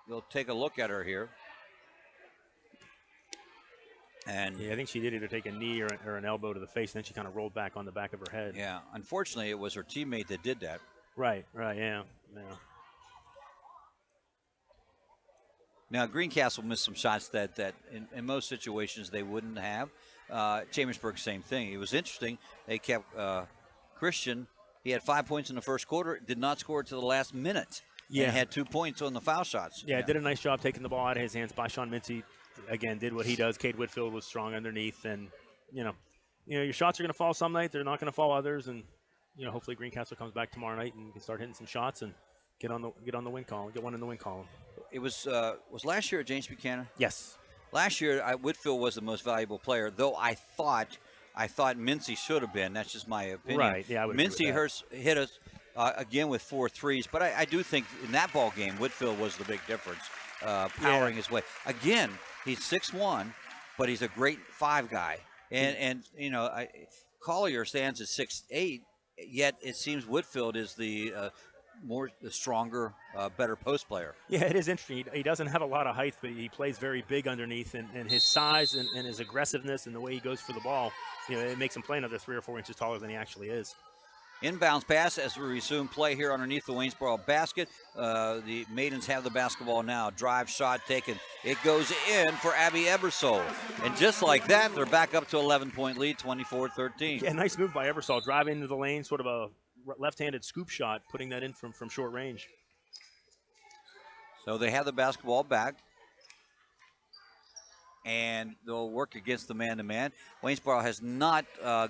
we'll take a look at her here. And I think she did either take a knee or an elbow to the face, and then she kind of rolled back on the back of her head. Yeah, unfortunately, it was her teammate that did that. Right, yeah. Now, Greencastle missed some shots that in most situations they wouldn't have. Chambersburg, same thing. It was interesting. They kept Christian. He had 5 points in the first quarter, did not score until the last minute. Yeah. And had 2 points on the foul shots. Yeah, did a nice job taking the ball out of his hands by Sean Mincy. Again, did what he does. Cade Whitfield was strong underneath. And, your shots are going to fall some nights. They're not going to fall others. And, hopefully Greencastle comes back tomorrow night and can start hitting some shots and get on the win column, get one in the win column. It was last year at James Buchanan? Yes. Last year, Whitfield was the most valuable player, though I thought Mincy should have been. That's just my opinion. Right, yeah, I would agree with Mincy hit us again with 4 threes, but I do think in that ball game, Whitfield was the big difference, powering his way. Again, he's 6'1", but he's a great 5 guy. And Collier stands at 6'8", yet it seems Whitfield is the stronger, better post player. Yeah, it is interesting. He doesn't have a lot of height, but he plays very big underneath, and his size and his aggressiveness and the way he goes for the ball, it makes him play another 3 or 4 inches taller than he actually is. Inbounds pass as we resume play here underneath the Waynesboro basket. The Maidens have the basketball now. Drive shot taken. It goes in for Abby Ebersole. And just like that, they're back up to 11-point lead, 24-13. Yeah, nice move by Ebersole. Drive into the lane, sort of a left-handed scoop shot, putting that in from short range. So they have the basketball back. And they'll work against the man-to-man. Waynesboro has not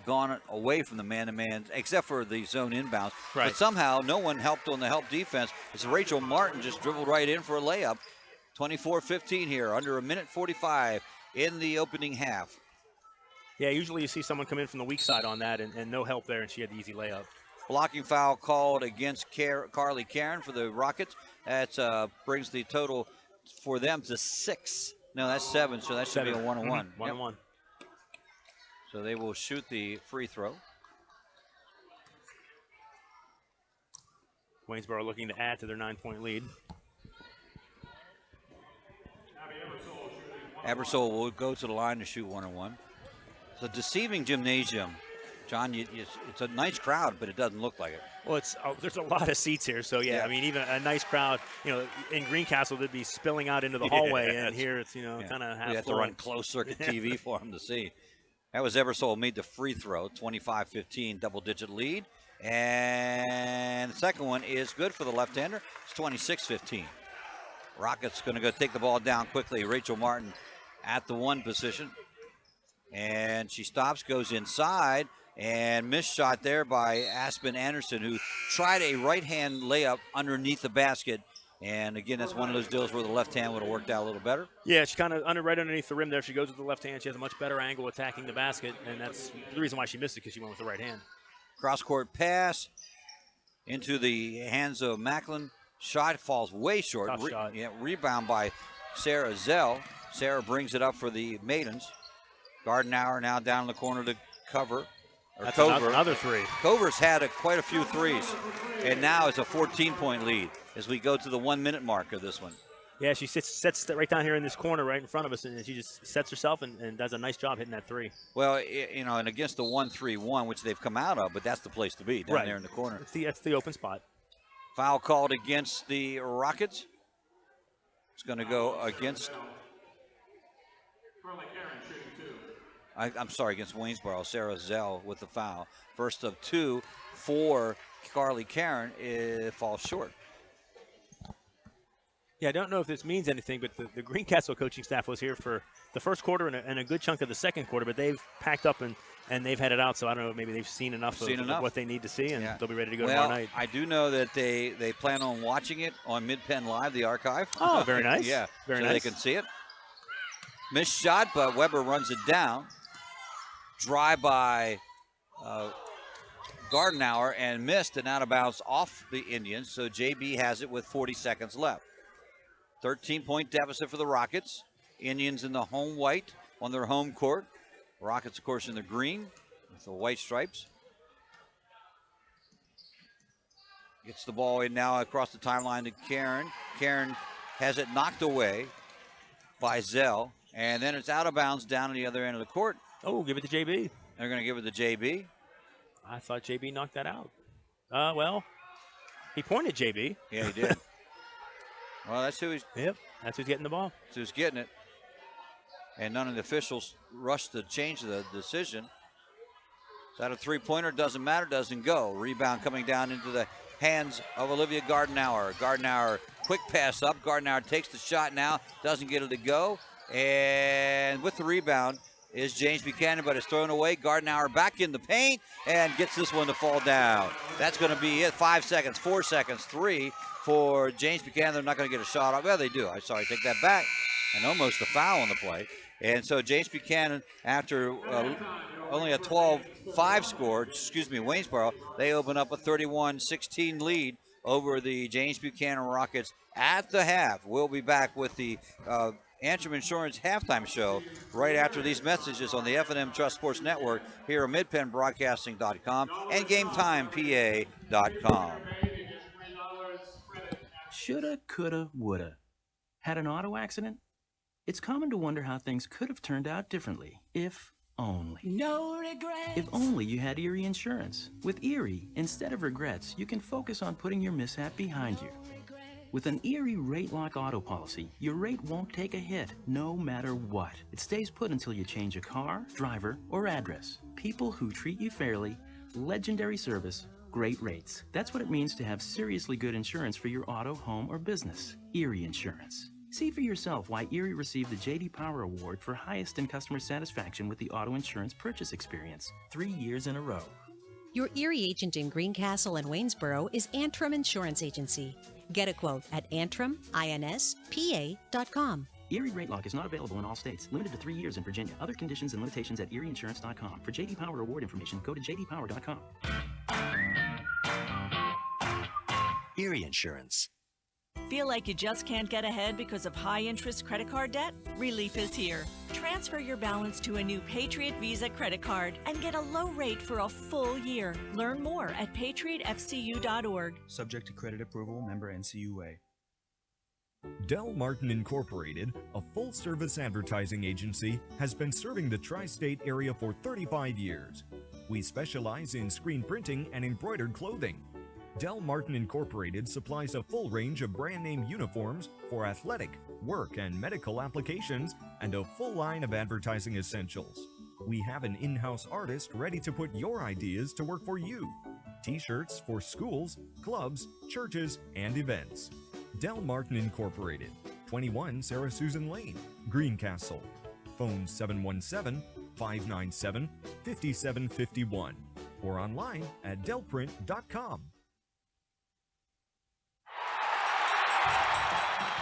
gone away from the man-to-man, except for the zone inbounds. Right. But somehow no one helped on the help defense. As Rachel Martin just dribbled right in for a layup. 24-15 here, under 1:45 in the opening half. Yeah, usually you see someone come in from the weak side on that, and no help there, and she had the easy layup. Blocking foul called against Carly Karen for the Rockets. That brings the total for them to 6. No, that's 7, so that should be a 1-on-1. 1-on-1. So they will shoot the free throw. Waynesboro looking to add to their 9-point lead. Ebersole will go to the line to shoot 1-on-1. It's a deceiving gymnasium. John, it's a nice crowd, but it doesn't look like it. Well, there's a lot of seats here, so yeah. I mean, even a nice crowd, in Greencastle, they'd be spilling out into the hallway, and here it's, kind of half We have to run closed circuit TV for them to see. That was Eversole made the free throw, 25-15, double-digit lead. And the second one is good for the left-hander. It's 26-15. Rockets going to go take the ball down quickly. Rachel Martin at the 1 position. And she stops, goes inside, and missed shot there by Aspen Anderson, who tried a right-hand layup underneath the basket. And again, that's one of those deals where the left hand would have worked out a little better. Yeah, she kind of right underneath the rim there. She goes with the left hand. She has a much better angle attacking the basket, and that's the reason why she missed it, because she went with the right hand. Cross-court pass into the hands of Macklin. Shot falls way short. Tough shot. Yeah, rebound by Sarah Zell. Sarah brings it up for the Maidens. Gardenauer now down in the corner to cover. That's another three. Cover's had quite a few threes, and now it's a 14-point lead as we go to the 1 minute mark of this one. Yeah, she sets right down here in this corner right in front of us, and she just sets herself and does a nice job hitting that three. Well, and against the 1-3-1, which they've come out of, but that's the place to be, down there in the corner. That's the open spot. Foul called against the Rockets. It's going to go against... I'm sorry, against Waynesboro. Sarah Zell with the foul. First of 2 for Carly Karen. It falls short. Yeah, I don't know if this means anything, but the Greencastle coaching staff was here for the first quarter and a good chunk of the second quarter, but they've packed up and they've headed out, so I don't know, maybe they've seen enough of what they need to see, and they'll be ready to go tomorrow night. I do know that they plan on watching it on Mid-Penn Live, the archive. Oh, very nice. Yeah, very so nice. they can see it. Missed shot, but Weber runs it down. Drive by Gardenauer and missed and out of bounds off the Indians, so JB has it with 40 seconds left. 13-point deficit for the Rockets. Indians in the home white on their home court. Rockets, of course, in the green with the white stripes. Gets the ball in now across the timeline to Karen. Karen has it knocked away by Zell, and then it's out of bounds down at the other end of the court. Oh, give it to JB. They're going to give it to JB. I thought JB knocked that out. Well, he pointed JB. Yeah, he did. Well, that's who he's... Yep, that's who's getting the ball. That's who's getting it. And none of the officials rushed to change the decision. Is that a three-pointer? Doesn't matter, doesn't go. Rebound coming down into the hands of Olivia Gardenauer. Gardenauer, quick pass up. Gardenauer takes the shot now, doesn't get it to go. And with the rebound is James Buchanan, but it's thrown away. Gardenauer back in the paint and gets this one to fall down. That's going to be it. 5 seconds, 4 seconds, 3 for James Buchanan. They're not going to get a shot off. Well, they do. I'm sorry, take that back. And almost a foul on the play. And so James Buchanan, after only a 12-5 score, Waynesboro, they open up a 31-16 lead over the James Buchanan Rockets at the half. We'll be back with the Antrim Insurance halftime show right after these messages on the F&M Trust Sports Network here at MidPennBroadcasting.com and GameTimePA.com. Shoulda, coulda, woulda. Had an auto accident? It's common to wonder how things could have turned out differently, if only. No regrets. If only you had Erie Insurance. With Erie, instead of regrets, you can focus on putting your mishap behind you. With an Erie Rate Lock auto policy, your rate won't take a hit, no matter what. It stays put until you change a car, driver, or address. People who treat you fairly, legendary service, great rates. That's what it means to have seriously good insurance for your auto, home, or business. Erie Insurance. See for yourself why Erie received the J.D. Power Award for highest in customer satisfaction with the auto insurance purchase experience 3 years in a row. Your Erie agent in Greencastle and Waynesboro is Antrim Insurance Agency. Get a quote at AntrimInsPA.com. Erie Rate Lock is not available in all states. Limited to 3 years in Virginia. Other conditions and limitations at ErieInsurance.com. For J.D. Power Award information, go to JDPower.com. Erie Insurance. Feel like you just can't get ahead because of high-interest credit card debt? Relief is here. Transfer your balance to a new Patriot Visa credit card and get a low rate for a full year. Learn more at patriotfcu.org. Subject to credit approval, member NCUA. Del Martin Incorporated, a full-service advertising agency, has been serving the tri-state area for 35 years. We specialize in screen printing and embroidered clothing. Del Martin Incorporated supplies a full range of brand-name uniforms for athletic, work, and medical applications, and a full line of advertising essentials. We have an in-house artist ready to put your ideas to work for you. T-shirts for schools, clubs, churches, and events. Del Martin Incorporated, 21 Sarah Susan Lane, Greencastle. Phone 717-597-5751 or online at delprint.com.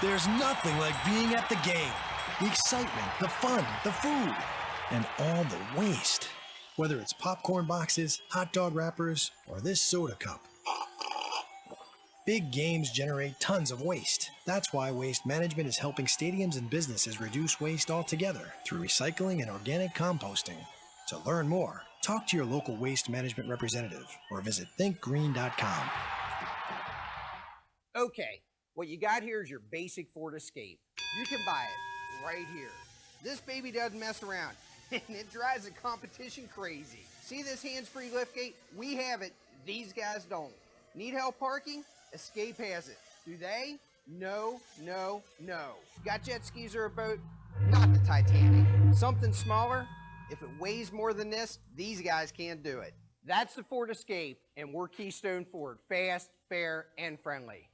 There's nothing like being at the game. The excitement, the fun, the food, and all the waste. Whether it's popcorn boxes, hot dog wrappers, or this soda cup. Big games generate tons of waste. That's why Waste Management is helping stadiums and businesses reduce waste altogether through recycling and organic composting. To learn more, talk to your local Waste Management representative or visit thinkgreen.com. Okay, what you got here is your basic Ford Escape. You can buy it right here. This baby doesn't mess around, and it drives the competition crazy. See this hands-free liftgate? We have it, these guys don't. Need help parking? Escape has it. Do they? No, no, no. Got jet skis or a boat? Not the Titanic. Something smaller? If it weighs more than this, these guys can't do it. That's the Ford Escape, and we're Keystone Ford. Fast, fair, and friendly.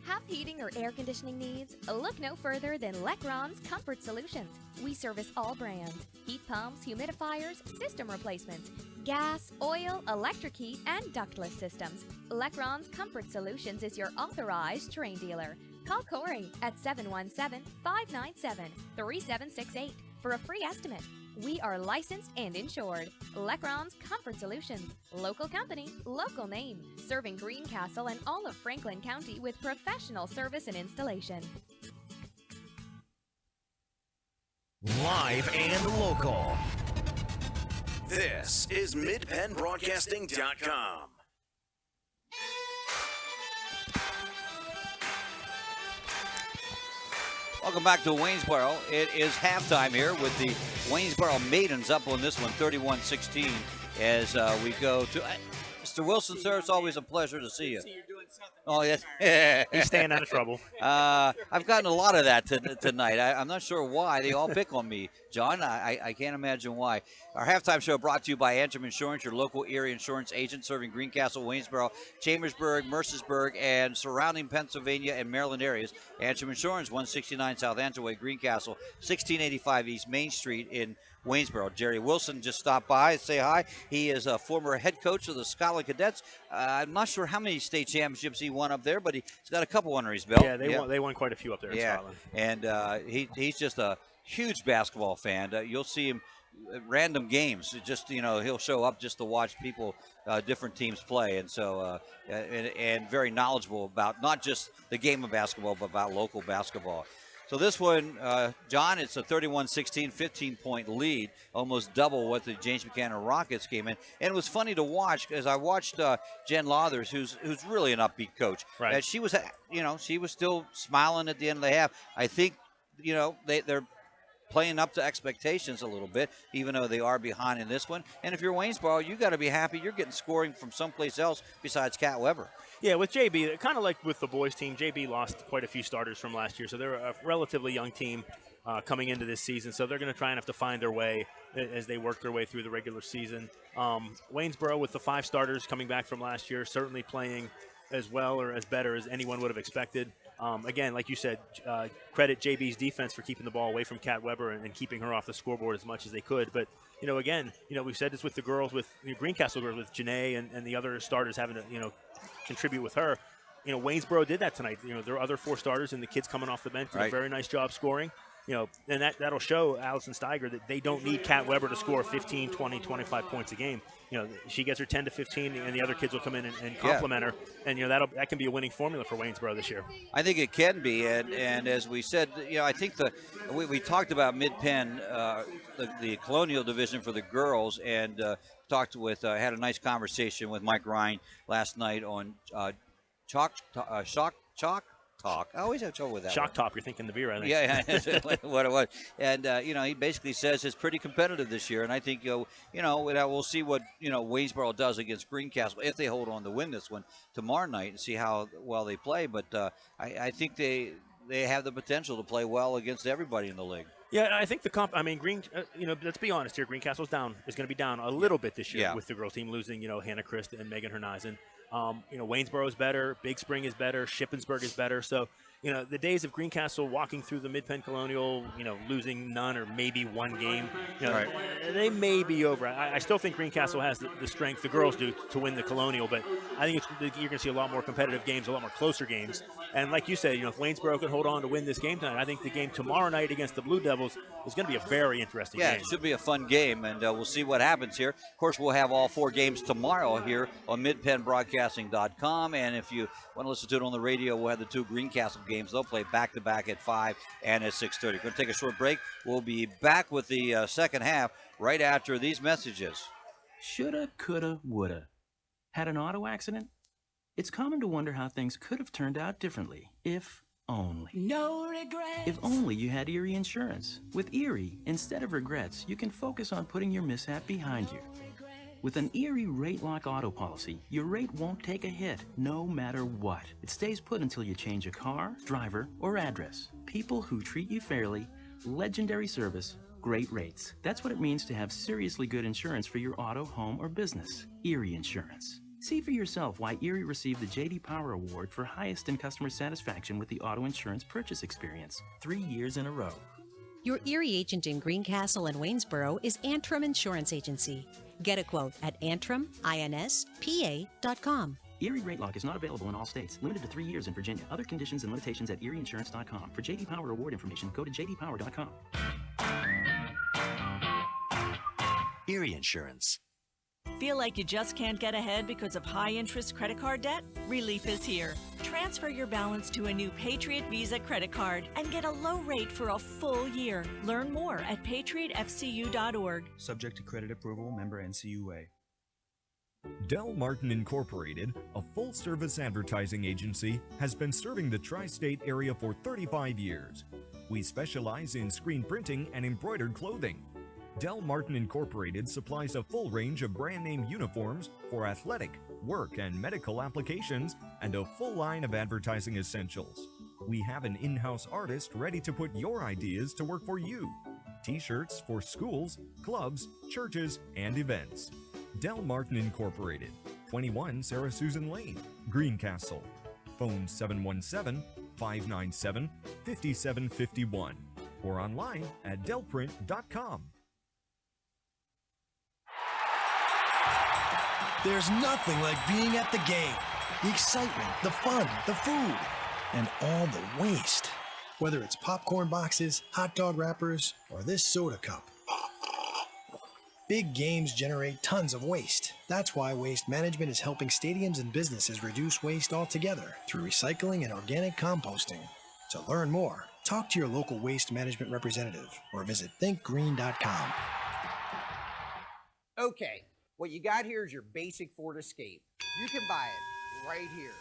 Have heating or air conditioning needs? Look no further than Lecron's Comfort Solutions. We service all brands: heat pumps, humidifiers, system replacements, gas, oil, electric heat, and ductless systems. Lecron's Comfort Solutions is your authorized terrain dealer. Call Corey at 717-597-3768 for a free estimate. We are licensed and insured. Lecron's Comfort Solutions. Local company, local name. Serving Greencastle and all of Franklin County with professional service and installation. Live and local. This is MidPennBroadcasting.com. Welcome back to Waynesboro. It is halftime here with the Waynesboro Maidens up on this one, 31-16, as we go to... Mr. Wilson, sir, it's always a pleasure to see you. Oh, yes. He's staying out of trouble. I've gotten a lot of that tonight. I'm not sure why. They all pick on me, John. I can't imagine why. Our halftime show brought to you by Antrim Insurance, your local area insurance agent serving Greencastle, Waynesboro, Chambersburg, Mercersburg, and surrounding Pennsylvania and Maryland areas. Antrim Insurance, 169 South Antrim Way, Greencastle, 1685 East Main Street in Waynesboro. Jerry Wilson just stopped by to say hi. He is a former head coach of the Scotland Cadets. I'm not sure how many state championships he won up there, but he's got a couple under his belt. Yeah, they won quite a few up there in Scotland. And he's just a huge basketball fan. You'll see him at random games. Just, he'll show up just to watch people, different teams play. And so, and very knowledgeable about not just the game of basketball, but about local basketball. So this one, John, it's a 31-16, 15-point lead, almost double what the James Buchanan Rockets came in. And it was funny to watch as I watched Jen Lothers, who's really an upbeat coach. Right. She was, she was still smiling at the end of the half. I think, they're playing up to expectations a little bit, even though they are behind in this one. And if you're Waynesboro, you got to be happy you're getting scoring from someplace else besides Cat Weber. Yeah, with JB, kind of like with the boys team, JB lost quite a few starters from last year, so they're a relatively young team coming into this season, so they're going to try and have to find their way as they work their way through the regular season. Waynesboro, with the 5 starters coming back from last year, certainly playing as well or as better as anyone would have expected. Again, like you said, credit JB's defense for keeping the ball away from Cat Weber and keeping her off the scoreboard as much as they could. But, again, we've said this with the girls, with Greencastle girls, with Janae and the other starters having to, contribute with her. Waynesboro did that tonight. There are other 4 starters and the kids coming off the bench did a very nice job scoring. And that'll show Allison Steiger that they don't need Kat Weber to score 15, 20, 25 points a game. She gets her 10 to 15, and the other kids will come in and compliment her. And, that can be a winning formula for Waynesboro this year. I think it can be. And as we said, I think we talked about Mid-Penn, the Colonial Division for the girls, and had a nice conversation with Mike Ryan last night on Shock Talk. I always have trouble with that. Shock Top, you're thinking the beer, I think. Yeah, what it was. And, he basically says it's pretty competitive this year. And I think, we'll see what, Waynesboro does against Greencastle if they hold on to win this one tomorrow night and see how well they play. But I think they have the potential to play well against everybody in the league. Yeah, I think let's be honest here. Greencastle's is going to be down a little bit this year with the girls team losing, Hannah Christ and Megan Hernizen. Waynesboro is better. Big Spring is better. Shippensburg is better. So, the days of Greencastle walking through the Mid-Penn Colonial, losing none or maybe one game, they may be over. I still think Greencastle has the strength, the girls do, to win the Colonial, but I think you're going to see a lot more competitive games, a lot more closer games. And like you said, if Waynesboro can hold on to win this game tonight, I think the game tomorrow night against the Blue Devils is going to be a very interesting game. Yeah, it should be a fun game, and we'll see what happens here. Of course, we'll have all 4 games tomorrow here on MidPennBroadcasting.com, and if you want to listen to it on the radio, we'll have the 2 Greencastle games. They'll play back-to-back at 5 and at 6:30. We're going to take a short break. We'll be back with the second half right after these messages. Shoulda, coulda, woulda. Had an auto accident? It's common to wonder how things could have turned out differently, if only. No regrets. If only you had Erie Insurance. With Erie, instead of regrets, you can focus on putting your mishap behind you. With an Erie Rate Lock auto policy, your rate won't take a hit, no matter what. It stays put until you change a car, driver, or address. People who treat you fairly, legendary service, great rates. That's what it means to have seriously good insurance for your auto, home, or business. Erie Insurance. See for yourself why Erie received the J.D. Power Award for highest in customer satisfaction with the auto insurance purchase experience 3 years in a row. Your Erie agent in Greencastle and Waynesboro is Antrim Insurance Agency. Get a quote at AntrimInspa.com. Erie Rate Lock is not available in all states. Limited to 3 years in Virginia. Other conditions and limitations at ErieInsurance.com. For J.D. Power Award information, go to JDPower.com. Erie Insurance. Feel like you just can't get ahead because of high-interest credit card debt? Relief is here. Transfer your balance to a new Patriot Visa credit card and get a low rate for a full year. Learn more at patriotfcu.org. Subject to credit approval, member NCUA. Del Martin Incorporated, a full-service advertising agency, has been serving the tri-state area for 35 years. We specialize in screen printing and embroidered clothing. Del Martin Incorporated supplies a full range of brand name uniforms for athletic, work, and medical applications, and a full line of advertising essentials. We have an in-house artist ready to put your ideas to work for you. T-shirts for schools, clubs, churches, and events. Del Martin Incorporated, 21 Sarah Susan Lane, Greencastle. Phone 717-597-5751 or online at delprint.com. There's nothing like being at the game. The excitement, the fun, the food, and all the waste. Whether it's popcorn boxes, hot dog wrappers, or this soda cup. Big games generate tons of waste. That's why Waste Management is helping stadiums and businesses reduce waste altogether through recycling and organic composting. To learn more, talk to your local waste management representative or visit thinkgreen.com. Okay, what you got here is your basic Ford Escape. You can buy it right here.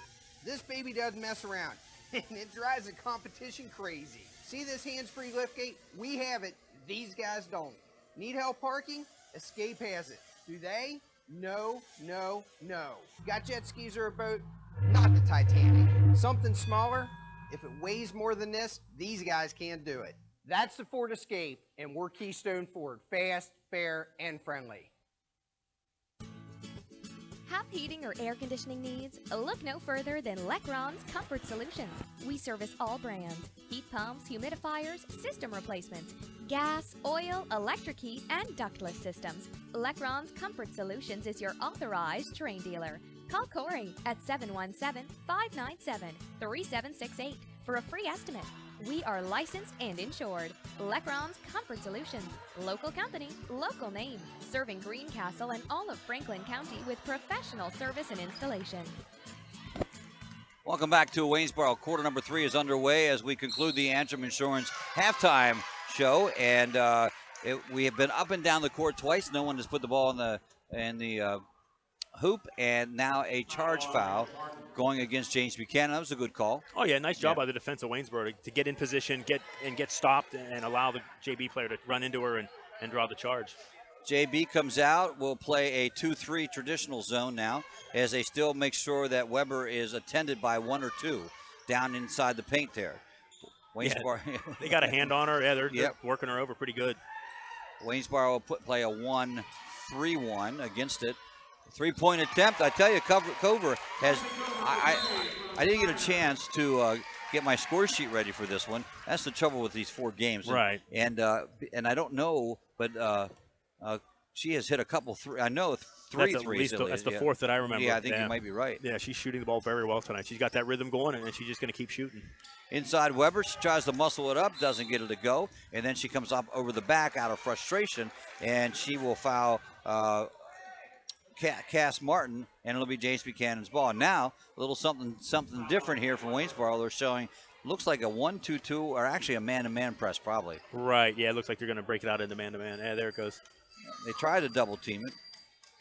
This baby doesn't mess around, and it drives the competition crazy. See this hands-free liftgate? We have it. These guys don't. Need help parking? Escape has it. Do they? No, no, no. Got jet skis or a boat? Not the Titanic. Something smaller? If it weighs more than this, these guys can't do it. That's the Ford Escape, and we're Keystone Ford. Fast, fair, and friendly. Have heating or air conditioning needs? Look no further than Lecron's Comfort Solutions. We service all brands: heat pumps, humidifiers, system replacements, gas, oil, electric heat, and ductless systems. Lecron's Comfort Solutions is your authorized Terrain dealer. Call Corey at 717-597-3768 for a free estimate. We are licensed and insured. Lecron's Comfort Solutions. Local company, local name. Serving Greencastle and all of Franklin County with professional service and installation. Welcome back to Waynesboro. Quarter number 3 is underway as we conclude the Antrim Insurance halftime show. And we have been up and down the court twice. No one has put the ball in the hoop. And now a charge foul going against James Buchanan. That was a good call. Oh, yeah, nice job by the defense of Waynesboro to get in position, get stopped, and allow the JB player to run into her and draw the charge. JB comes out. We'll play a 2-3 traditional zone now as they still make sure that Weber is attended by 1 or 2 down inside the paint there. Waynesboro. They got a hand on her. Yeah, they're working her over pretty good. Waynesboro will play a 1-3-1 against it. 3-point attempt. I tell you, Cover has. I didn't get a chance to get my score sheet ready for this one. That's the trouble with these 4 games. Right. And I don't know, but she has hit a couple. I know three threes. That's the 4th that I remember. Yeah, I think you might be right. Yeah, she's shooting the ball very well tonight. She's got that rhythm going, and she's just going to keep shooting. Inside Weber, she tries to muscle it up, doesn't get it to go, and then she comes up over the back out of frustration, and she will foul Cass Martin, and it'll be James Buchanan's ball. Now, a little something different here from Waynesboro. They're showing, looks like a 1-2-2, or actually a man-to-man press probably. Right, yeah, it looks like they're going to break it out into man-to-man. Yeah, there it goes. They tried to double team it,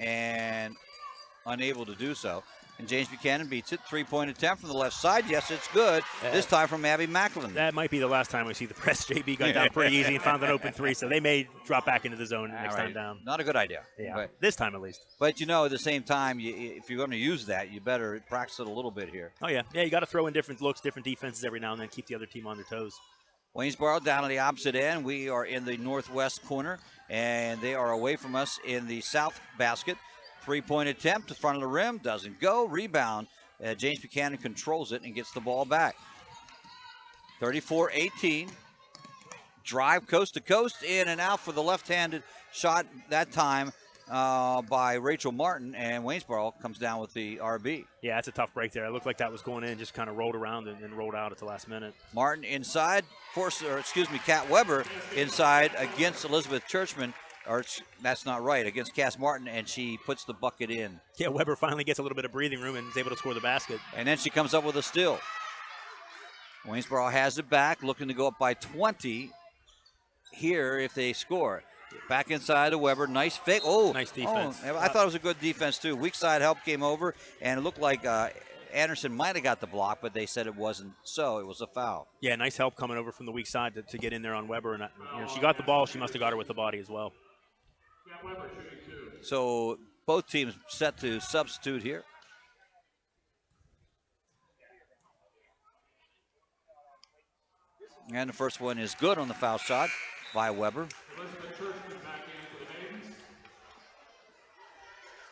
and unable to do so. And James Buchanan beats it. 3-point attempt from the left side. Yes, it's good. This time from Abby Macklin. That might be the last time we see the press. JB got down pretty easy and found an open 3, so they may drop back into the zone next time down. Not a good idea. Yeah, this time at least. But, at the same time, if you're going to use that, you better practice it a little bit here. Oh, yeah. Yeah, you got to throw in different looks, different defenses every now and then, keep the other team on their toes. Waynesboro down on the opposite end. We are in the northwest corner, and they are away from us in the south basket. 3-point attempt in front of the rim. Doesn't go. Rebound. James Buchanan controls it and gets the ball back. 34-18. Drive coast to coast, in and out for the left-handed shot that time by Rachel Martin, and Waynesboro comes down with the RB. Yeah, that's a tough break there. It looked like that was going in, just kind of rolled around and then rolled out at the last minute. Martin inside, Kat Weber inside against Elizabeth Churchman. Or that's not right, against Cass Martin, and she puts the bucket in. Yeah, Weber finally gets a little bit of breathing room and is able to score the basket. And then she comes up with a steal. Waynesboro has it back, looking to go up by 20 here if they score. Back inside to Weber, nice fake. Oh, nice defense. I thought it was a good defense too. Weak side help came over, and it looked like Anderson might have got the block, but they said it wasn't so. It was a foul. Yeah, nice help coming over from the weak side to get in there on Weber. And she got the ball. She must have got her with the body as well. So both teams set to substitute here. And the first one is good on the foul shot by Weber.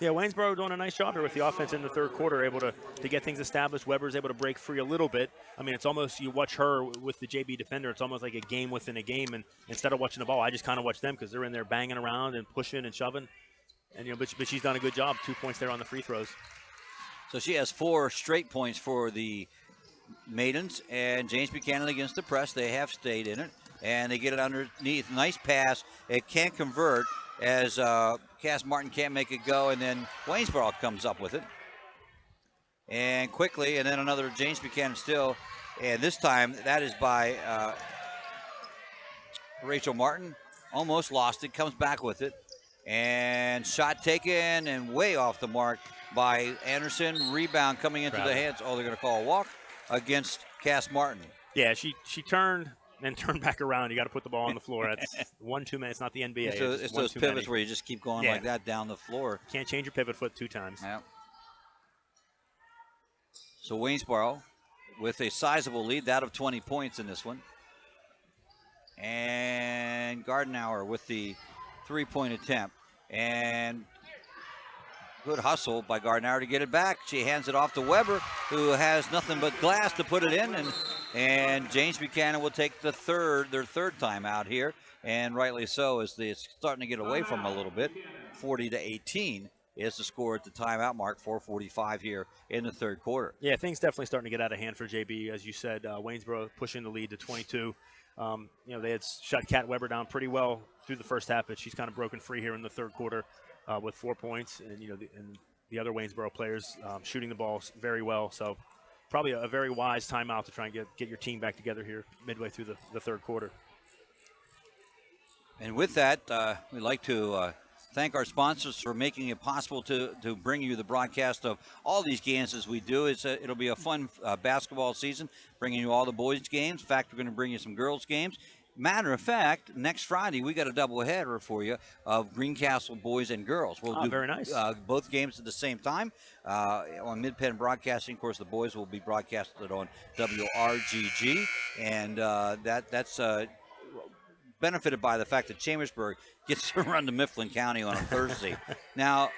Yeah, Waynesboro doing a nice job here with the offense in the third quarter, able to get things established. Weber's able to break free a little bit. I mean, it's almost, you watch her with the JB defender, it's almost like a game within a game. And instead of watching the ball, I just kind of watch them because they're in there banging around and pushing and shoving. And, but she's done a good job. 2 points there on the free throws. So she has 4 straight points for the Maidens. And James Buchanan against the press. They have stayed in it. And they get it underneath. Nice pass. It can't convert as Cass Martin can't make it go, and then Waynesboro comes up with it. And quickly, and then another James Buchanan still. And this time, that is by Rachel Martin. Almost lost it, comes back with it. And shot taken and way off the mark by Anderson. Rebound coming into the hands. Oh, they're going to call a walk against Cass Martin. Yeah, she turned and turn back around. You got to put the ball on the floor. That's 1-2 minutes, not the NBA. It's those pivots where you just keep going like that down the floor. Can't change your pivot foot 2 times. Yeah. So Waynesboro with a sizable lead, that of 20 points in this one. And Gardenauer with the 3-point attempt. And good hustle by Gardenauer to get it back. She hands it off to Weber, who has nothing but glass to put it in. And James Buchanan will take their third time out here, and rightly so, as it's starting to get away from them a little bit. 40-18 is the score at the timeout mark. 4:45 here in the third quarter. Yeah, things definitely starting to get out of hand for JB, as you said. Waynesboro pushing the lead to 22. They had shut Kat Weber down pretty well through the first half, but she's kind of broken free here in the third quarter with 4 points, and the other Waynesboro players shooting the ball very well. So probably a very wise timeout to try and get your team back together here midway through the third quarter. And with that, we'd like to thank our sponsors for making it possible to bring you the broadcast of all these games as we do. It'll be a fun basketball season, bringing you all the boys' games. In fact, we're going to bring you some girls' games. Matter of fact, next Friday we got a doubleheader for you of Greencastle boys and girls. We'll do very nice. Both games at the same time on Mid-Penn Broadcasting. Of course, the boys will be broadcasted on WRGG, and that's benefited by the fact that Chambersburg gets to run to Mifflin County on a Thursday. Now,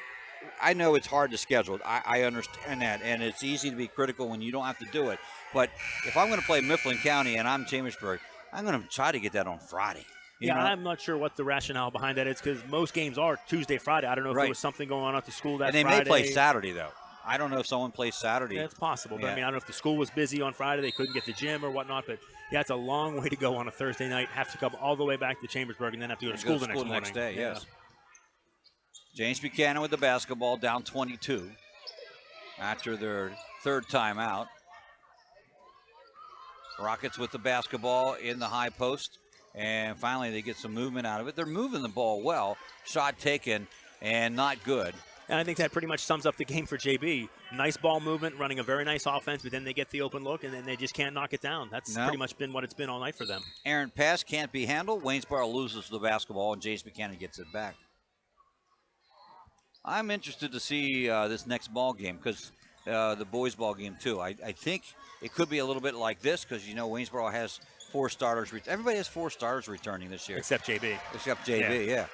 I know it's hard to schedule. I understand that, and it's easy to be critical when you don't have to do it. But if I'm going to play Mifflin County and I'm Chambersburg, I'm going to try to get that on Friday. You know? I'm not sure what the rationale behind that is, because most games are Tuesday, Friday. I don't know if there was something going on at the school that Friday. And they Friday. may play Saturday, though. I don't know if someone plays Saturday. Yeah, it's possible. But, I mean, I don't know if the school was busy on Friday. They couldn't get the gym or whatnot. But, yeah, it's a long way to go on a Thursday night. Have to come all the way back to Chambersburg and then have to go to school the next day, yeah. Yes. James Buchanan with the basketball, down 22 after their third timeout. Rockets with the basketball in the high post, and finally they get some movement out of it. They're moving the ball well. Shot taken and not good. And I think that pretty much sums up the game for JB. Nice ball movement, running a very nice offense, but then they get the open look, and then they just can't knock it down. That's pretty much been what it's been all night for them. Errant pass can't be handled. Waynesboro loses the basketball, and James Buchanan gets it back. I'm interested to see this next ball game, because the boys' ball game, too. I think it could be a little bit like this, because, you know, Waynesboro has 4 starters. Everybody has 4 starters returning this year. Except JB. Except JB, yeah.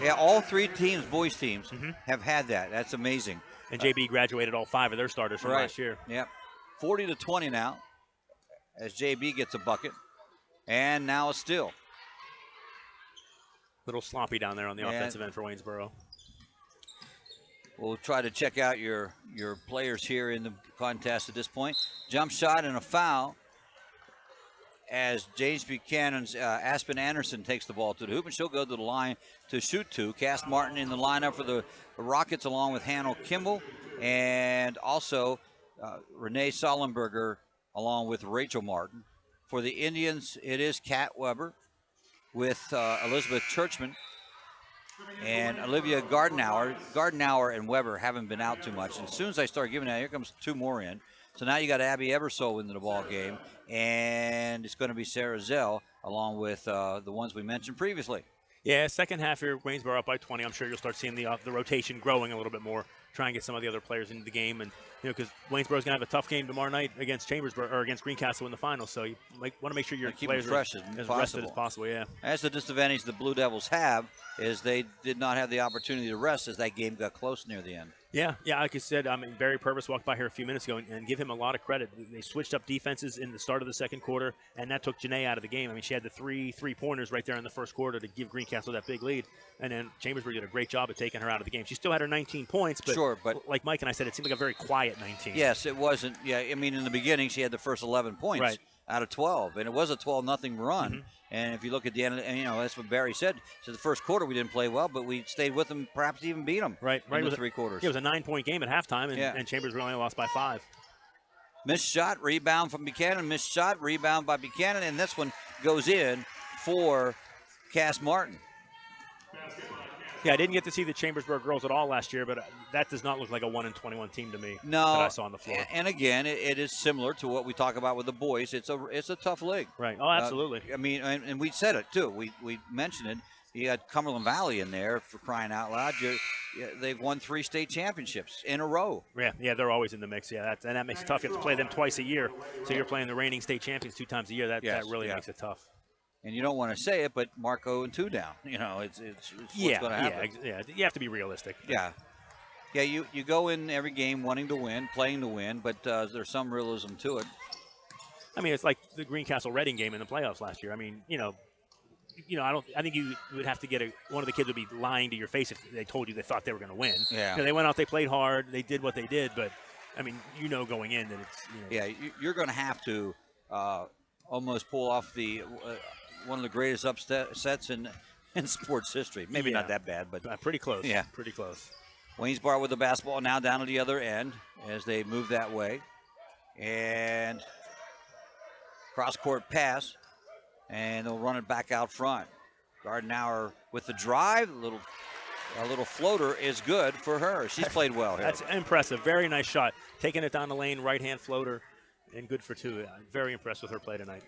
Yeah, all 3 teams, boys' teams, have had that. That's amazing. And JB graduated all 5 of their starters from last year. Yep. 40-20 now as JB gets a bucket. And now a steal. Little sloppy down there on the offensive end for Waynesboro. We'll try to check out your players here in the contest at this point. Jump shot and a foul as James Buchanan's Aspen Anderson takes the ball to the hoop, and she'll go to the line to shoot 2. Cass Martin in the lineup for the Rockets, along with Hannah Kimball, and also Renee Sollenberger along with Rachel Martin. For the Indians, it is Kat Weber with Elizabeth Churchman and Olivia Gardenauer. Gardenauer and Weber haven't been out too much. And as soon as I start giving that, here comes 2 more in. So now you got Abby Eversole into the ball game, and it's going to be Sarah Zell along with the ones we mentioned previously. Yeah, second half here, Waynesboro up by 20. I'm sure you'll start seeing the rotation growing a little bit more. Try and get some of the other players into the game, and because Waynesboro's gonna have a tough game tomorrow night against Chambersburg or against Greencastle in the finals. So you want to make sure your players are as rested as possible. Yeah. That's the disadvantage the Blue Devils have, is they did not have the opportunity to rest as that game got close near the end. Yeah, like I said, Barry Purvis walked by here a few minutes ago and give him a lot of credit. They switched up defenses in the start of the second quarter, and that took Janae out of the game. I mean, she had the three-pointers right there in the first quarter to give Greencastle that big lead, and then Chambersburg did a great job of taking her out of the game. She still had her 19 points, but, like Mike and I said, it seemed like a very quiet 19. Yes, it wasn't. Yeah, I mean, in the beginning, she had the first 11 points out of 12, and it was a 12-0 run. And if you look at the end, and that's what Barry said. So the first quarter we didn't play well, but we stayed with them, perhaps even beat them. Right. In the 3 quarters. It was a 9-point game at halftime, and Chambers only lost by 5. Missed shot, rebound from Buchanan. Missed shot, rebound by Buchanan, and this one goes in for Cass Martin. Yeah, I didn't get to see the Chambersburg girls at all last year, but that does not look like a 1-21 team to me. No, that I saw on the floor. And again, it is similar to what we talk about with the boys. It's a tough league. Right. Oh, absolutely. I mean, and we said it too. We mentioned it. You got Cumberland Valley in there, for crying out loud. They've won 3 state championships in a row. Yeah, they're always in the mix. Yeah, that makes it tough. You have to play them twice a year. So you're playing the reigning state champions 2 times a year. That really makes it tough. And you don't want to say it, but Mark 0-2 down. You know, it's what's going to happen. Yeah, you have to be realistic. Yeah, you go in every game wanting to win, playing to win, but there's some realism to it. I mean, it's like the Greencastle Reading game in the playoffs last year. I mean, I think you would have to get one of the kids would be lying to your face if they told you they thought they were going to win. Yeah. They went out, they played hard, they did what they did, but I mean, going in that it's. Yeah, you're going to have to almost pull off the. One of the greatest upsets in sports history. Maybe not that bad, but pretty close. Yeah, pretty close. Waynesboro with the basketball now down to the other end as they move that way, and cross-court pass, and they'll run it back out front. Gardenauer with the drive, a little floater is good for her. She's played well here. That's impressive. Very nice shot. Taking it down the lane, right-hand floater, and good for 2. Very impressed with her play tonight.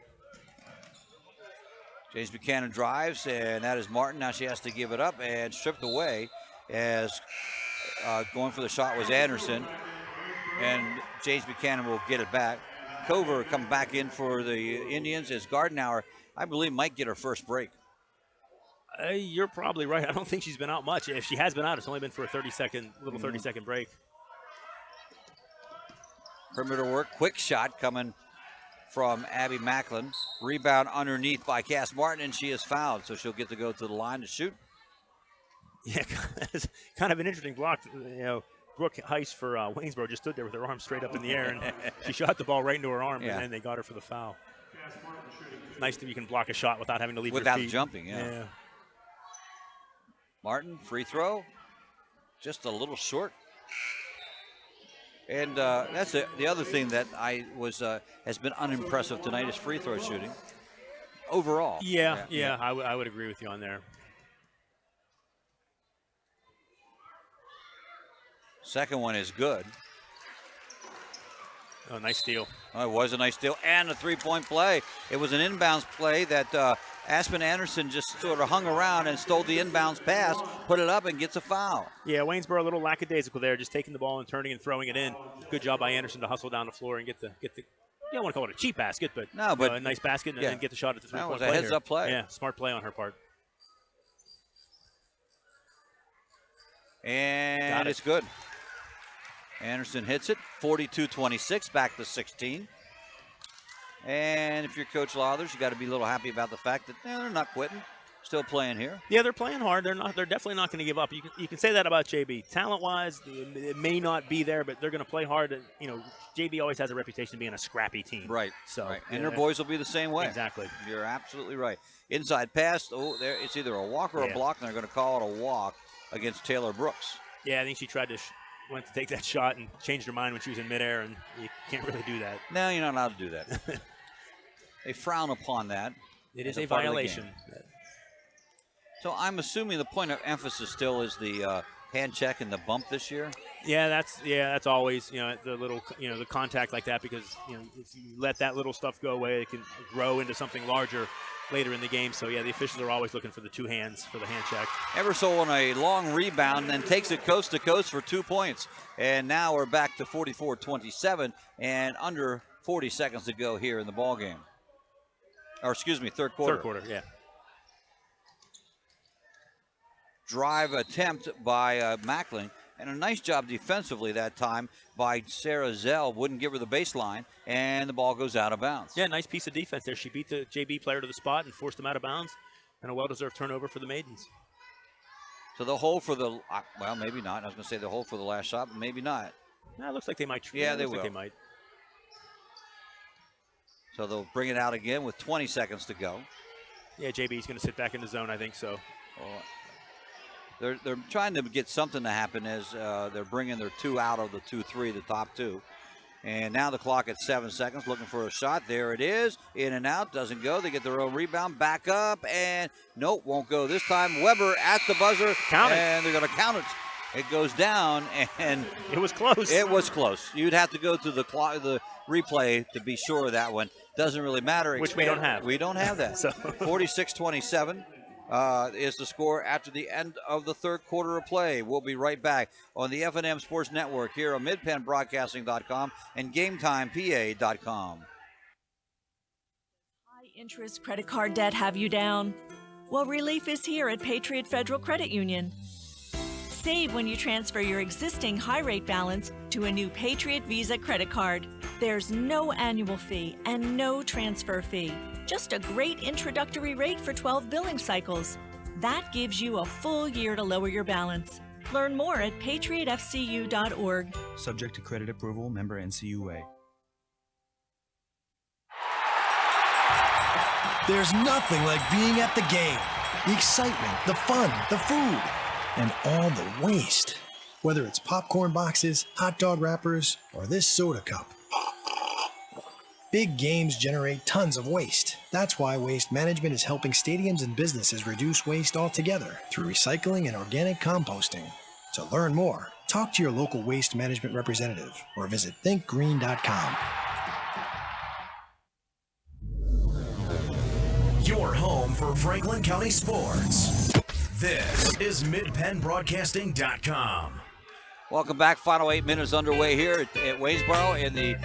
James Buchanan drives, and that is Martin. Now she has to give it up and stripped away as going for the shot was Anderson. And James Buchanan will get it back. Cover come back in for the Indians as Gardenauer, I believe, might get her first break. You're probably right. I don't think she's been out much. If she has been out, it's only been for a 30-second break. Perimeter work, quick shot coming from Abby Macklin. Rebound underneath by Cass Martin, and she is fouled, so she'll get to go to the line to shoot. Yeah, it's kind of an interesting block. Brooke Heiss for Waynesboro just stood there with her arm straight up in the air, and she shot the ball right into her arm, and then they got her for the foul. Nice that you can block a shot without having to leave your feet. Without jumping, yeah. Martin, free throw, just a little short. And that's the other thing that has been unimpressive tonight is free throw shooting. Overall. Yeah. I would agree with you on there. Second one is good. Oh, nice steal. Oh, it was a nice steal and a three-point play. It was an inbounds play that Aspen Anderson just sort of hung around and stole the inbounds pass, put it up, and gets a foul. Yeah, Waynesboro a little lackadaisical there, just taking the ball and turning and throwing it in. Good job by Anderson to hustle down the floor and get the. You don't want to call it a cheap basket, but a nice basket and get the shot at the three-point play. That was a heads-up play. Yeah, smart play on her part. And it's good. Anderson hits it, 42-26, back to 16. And if you're Coach Lathers, you got to be a little happy about the fact that they're not quitting, still playing here. Yeah, they're playing hard. They're definitely not going to give up. You can say that about JB. Talent-wise, it may not be there, but they're going to play hard. And, JB always has a reputation of being a scrappy team. Right. So, right. And their boys will be the same way. Exactly. You're absolutely right. Inside pass. Oh, there it's either a walk or a block, and they're going to call it a walk against Taylor Brooks. Yeah, I think she tried to went to take that shot and changed her mind when she was in midair, and you can't really do that. No, you're not allowed to do that. They frown upon that. It is a violation. So I'm assuming the point of emphasis still is the hand check and the bump this year. Yeah, that's always the little the contact like that, because if you let that little stuff go away, it can grow into something larger later in the game. So, yeah, the officials are always looking for the two hands for the hand check. Eversole on a long rebound, then takes it coast to coast for 2 points. And now we're back to 44-27 and under 40 seconds to go here in the ball game. Or, excuse me, third quarter. Third quarter, yeah. Drive attempt by Macklin. And a nice job defensively that time by Sarah Zell. Wouldn't give her the baseline, and the ball goes out of bounds. Yeah, nice piece of defense there. She beat the JB player to the spot and forced him out of bounds, and a well-deserved turnover for the Maidens. So the hole for the, well, maybe not. I was going to say the hole for the last shot, but maybe not. No, it looks like they might. Yeah, they will. Like they might. So they'll bring it out again with 20 seconds to go. Yeah, JB's going to sit back in the zone, I think so. They're trying to get something to happen as they're bringing their two out of the 2-3, the top two. And now the clock at 7 seconds, looking for a shot. There it is, in and out, doesn't go. They get their own rebound, back up, and nope, won't go this time. Weber at the buzzer, and they're going to count it. It goes down, and it was close. It was close. You'd have to go to the replay to be sure of that one. Doesn't really matter. Which we don't have. We don't have that. So 46-27. Is the score after the end of the third quarter of play. We'll be right back on the F&M Sports Network here on MidPennBroadcasting.com and GameTimePA.com. High-interest credit card debt have you down? Well, relief is here at Patriot Federal Credit Union. Save when you transfer your existing high-rate balance to a new Patriot Visa credit card. There's no annual fee and no transfer fee. Just a great introductory rate for 12 billing cycles. That gives you a full year to lower your balance. Learn more at patriotfcu.org. Subject to credit approval, member NCUA. There's nothing like being at the game. The excitement, the fun, the food, and all the waste. Whether it's popcorn boxes, hot dog wrappers, or this soda cup. Big games generate tons of waste. That's why Waste Management is helping stadiums and businesses reduce waste altogether through recycling and organic composting. To learn more, talk to your local waste management representative or visit thinkgreen.com. your home for Franklin County sports. This is MidPennBroadcasting.com. Welcome back. Final 8 minutes underway here at Waynesboro in the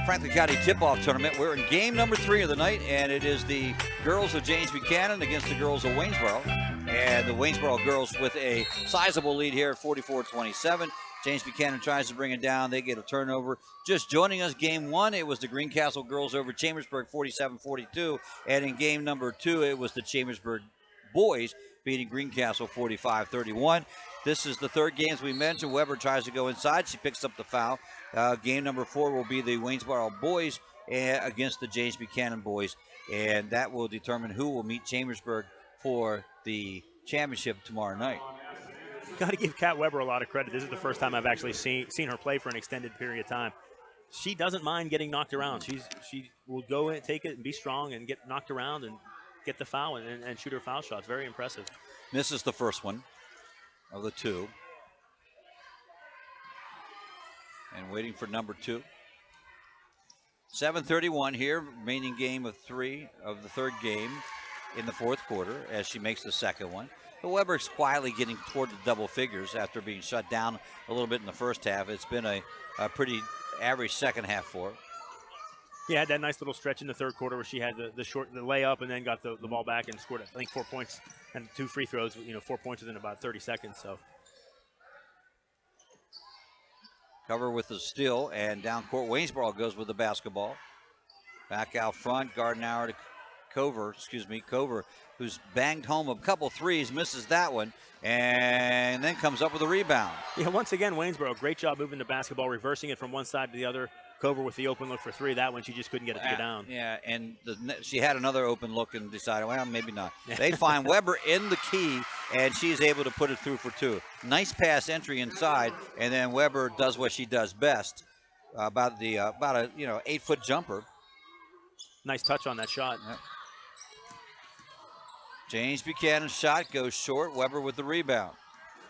Franklin County Tip-Off Tournament. We're in game number 3 of the night, and it is the girls of James Buchanan against the girls of Waynesboro. And the Waynesboro girls with a sizable lead here at 44-27. James Buchanan tries to bring it down. They get a turnover. Just joining us, game 1, it was the Greencastle girls over Chambersburg 47-42. And in game number 2, it was the Chambersburg boys beating Greencastle 45-31. This is the third game, as we mentioned. Weber tries to go inside. She picks up the foul. Game number 4 will be the Waynesboro boys against the James Buchanan boys. And that will determine who will meet Chambersburg for the championship tomorrow night. Got to give Kat Weber a lot of credit. This is the first time I've actually seen her play for an extended period of time. She doesn't mind getting knocked around. She will go in, take it, and be strong and get knocked around and get the foul and shoot her foul shots. Very impressive. Misses the first one of the 2. And waiting for number 2. 7:31 here, remaining game of 3 of the third game in the fourth quarter as she makes the second one. But Weber's quietly getting toward the double figures after being shut down a little bit in the first half. It's been a pretty average second half for her. Yeah, had that nice little stretch in the third quarter where she had the layup and then got the ball back and scored, I think, 4 points and 2 free throws, 4 points within about 30 seconds. So Cover with the steal, and down court, Waynesboro goes with the basketball. Back out front, Gardenauer to Cover, who's banged home a couple threes, misses that one, and then comes up with a rebound. Yeah, once again, Waynesboro, great job moving the basketball, reversing it from one side to the other. Cover with the open look for 3. That one, she just couldn't get it to get down. Yeah, and she had another open look and decided, well, maybe not. They find Weber in the key, and she's able to put it through for 2. Nice pass entry inside, and then Weber does what she does best, about a 8-foot jumper. Nice touch on that shot. Yep. James Buchanan's shot goes short. Weber with the rebound.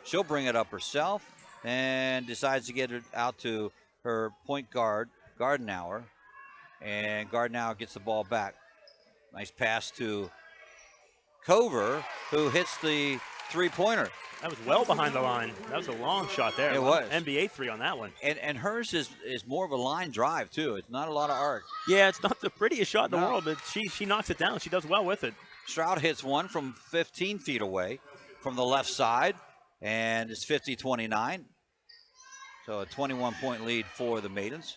She'll bring it up herself and decides to get it out to her point guard, Gardenauer. And Gardenauer gets the ball back. Nice pass to Cover, who hits the three-pointer. That was well behind the line. That was a long shot there. It was. NBA 3 on that one. And hers is more of a line drive, too. It's not a lot of arc. Yeah, it's not the prettiest shot in the world, but she knocks it down. She does well with it. Stroud hits one from 15 feet away from the left side, and it's 50-29. So a 21-point lead for the Maidens.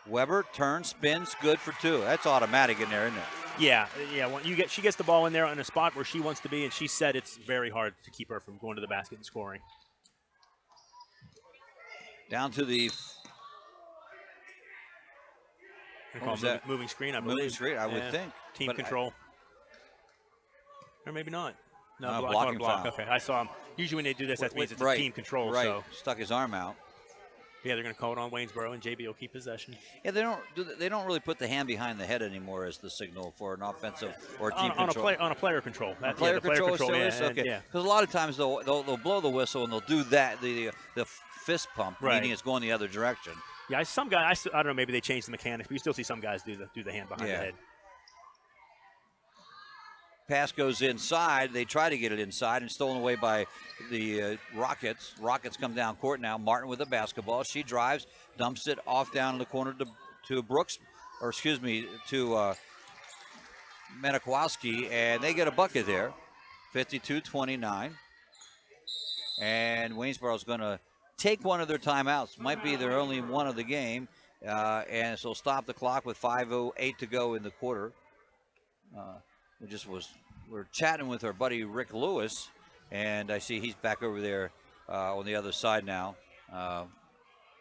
Weber turns, spins, good for 2. That's automatic in there, isn't it? Yeah. When she gets the ball in there in a spot where she wants to be, and she said it's very hard to keep her from going to the basket and scoring. Down to the moving screen, I believe. Moving screen, I would think. Team control. Or maybe not. No, blocking block. foul. Okay, I saw him. Usually when they do this, that means it's right, team control. Right, so. Stuck his arm out. Yeah, they're going to call it on Waynesboro, and JB will keep possession. Yeah, they don't really put the hand behind the head anymore as the signal for an offensive or team control. On a player control. Player control is okay. Because a lot of times they'll blow the whistle and they'll do that, the fist pump, meaning it's going the other direction. Yeah, some guys, I don't know, maybe they changed the mechanics, but you still see some guys do the hand behind the head. Pass goes inside. They try to get it inside and stolen away by the Rockets. Rockets come down court now. Martin with the basketball. She drives, dumps it off down in the corner to Menakowski, and they get a bucket there. 52-29. And Waynesboro's going to take one of their timeouts. Might be their only one of the game. And so stop the clock with 5:08 to go in the quarter. We're chatting with our buddy Rick Lewis, and I see he's back over there on the other side now.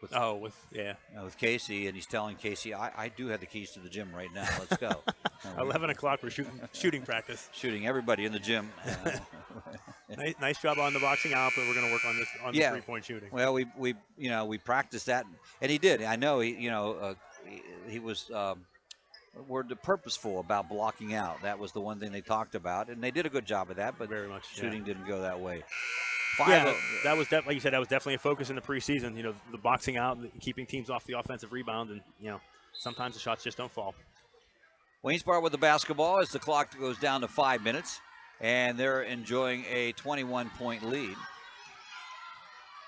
With Casey, and he's telling Casey, I do have the keys to the gym right now. Let's go. 11 o'clock, we're shooting practice. Shooting everybody in the gym. Nice job on the boxing out, but we're going to work on the 3-point shooting. Well, we practiced that, and he did. I know he was. Were purposeful about blocking out. That was the one thing they talked about, and they did a good job of that, but very much shooting didn't go that way. That was like you said, that was definitely a focus in the preseason. The boxing out, and keeping teams off the offensive rebound, and sometimes the shots just don't fall. Waynesboro with the basketball as the clock goes down to 5 minutes, and they're enjoying a 21-point lead.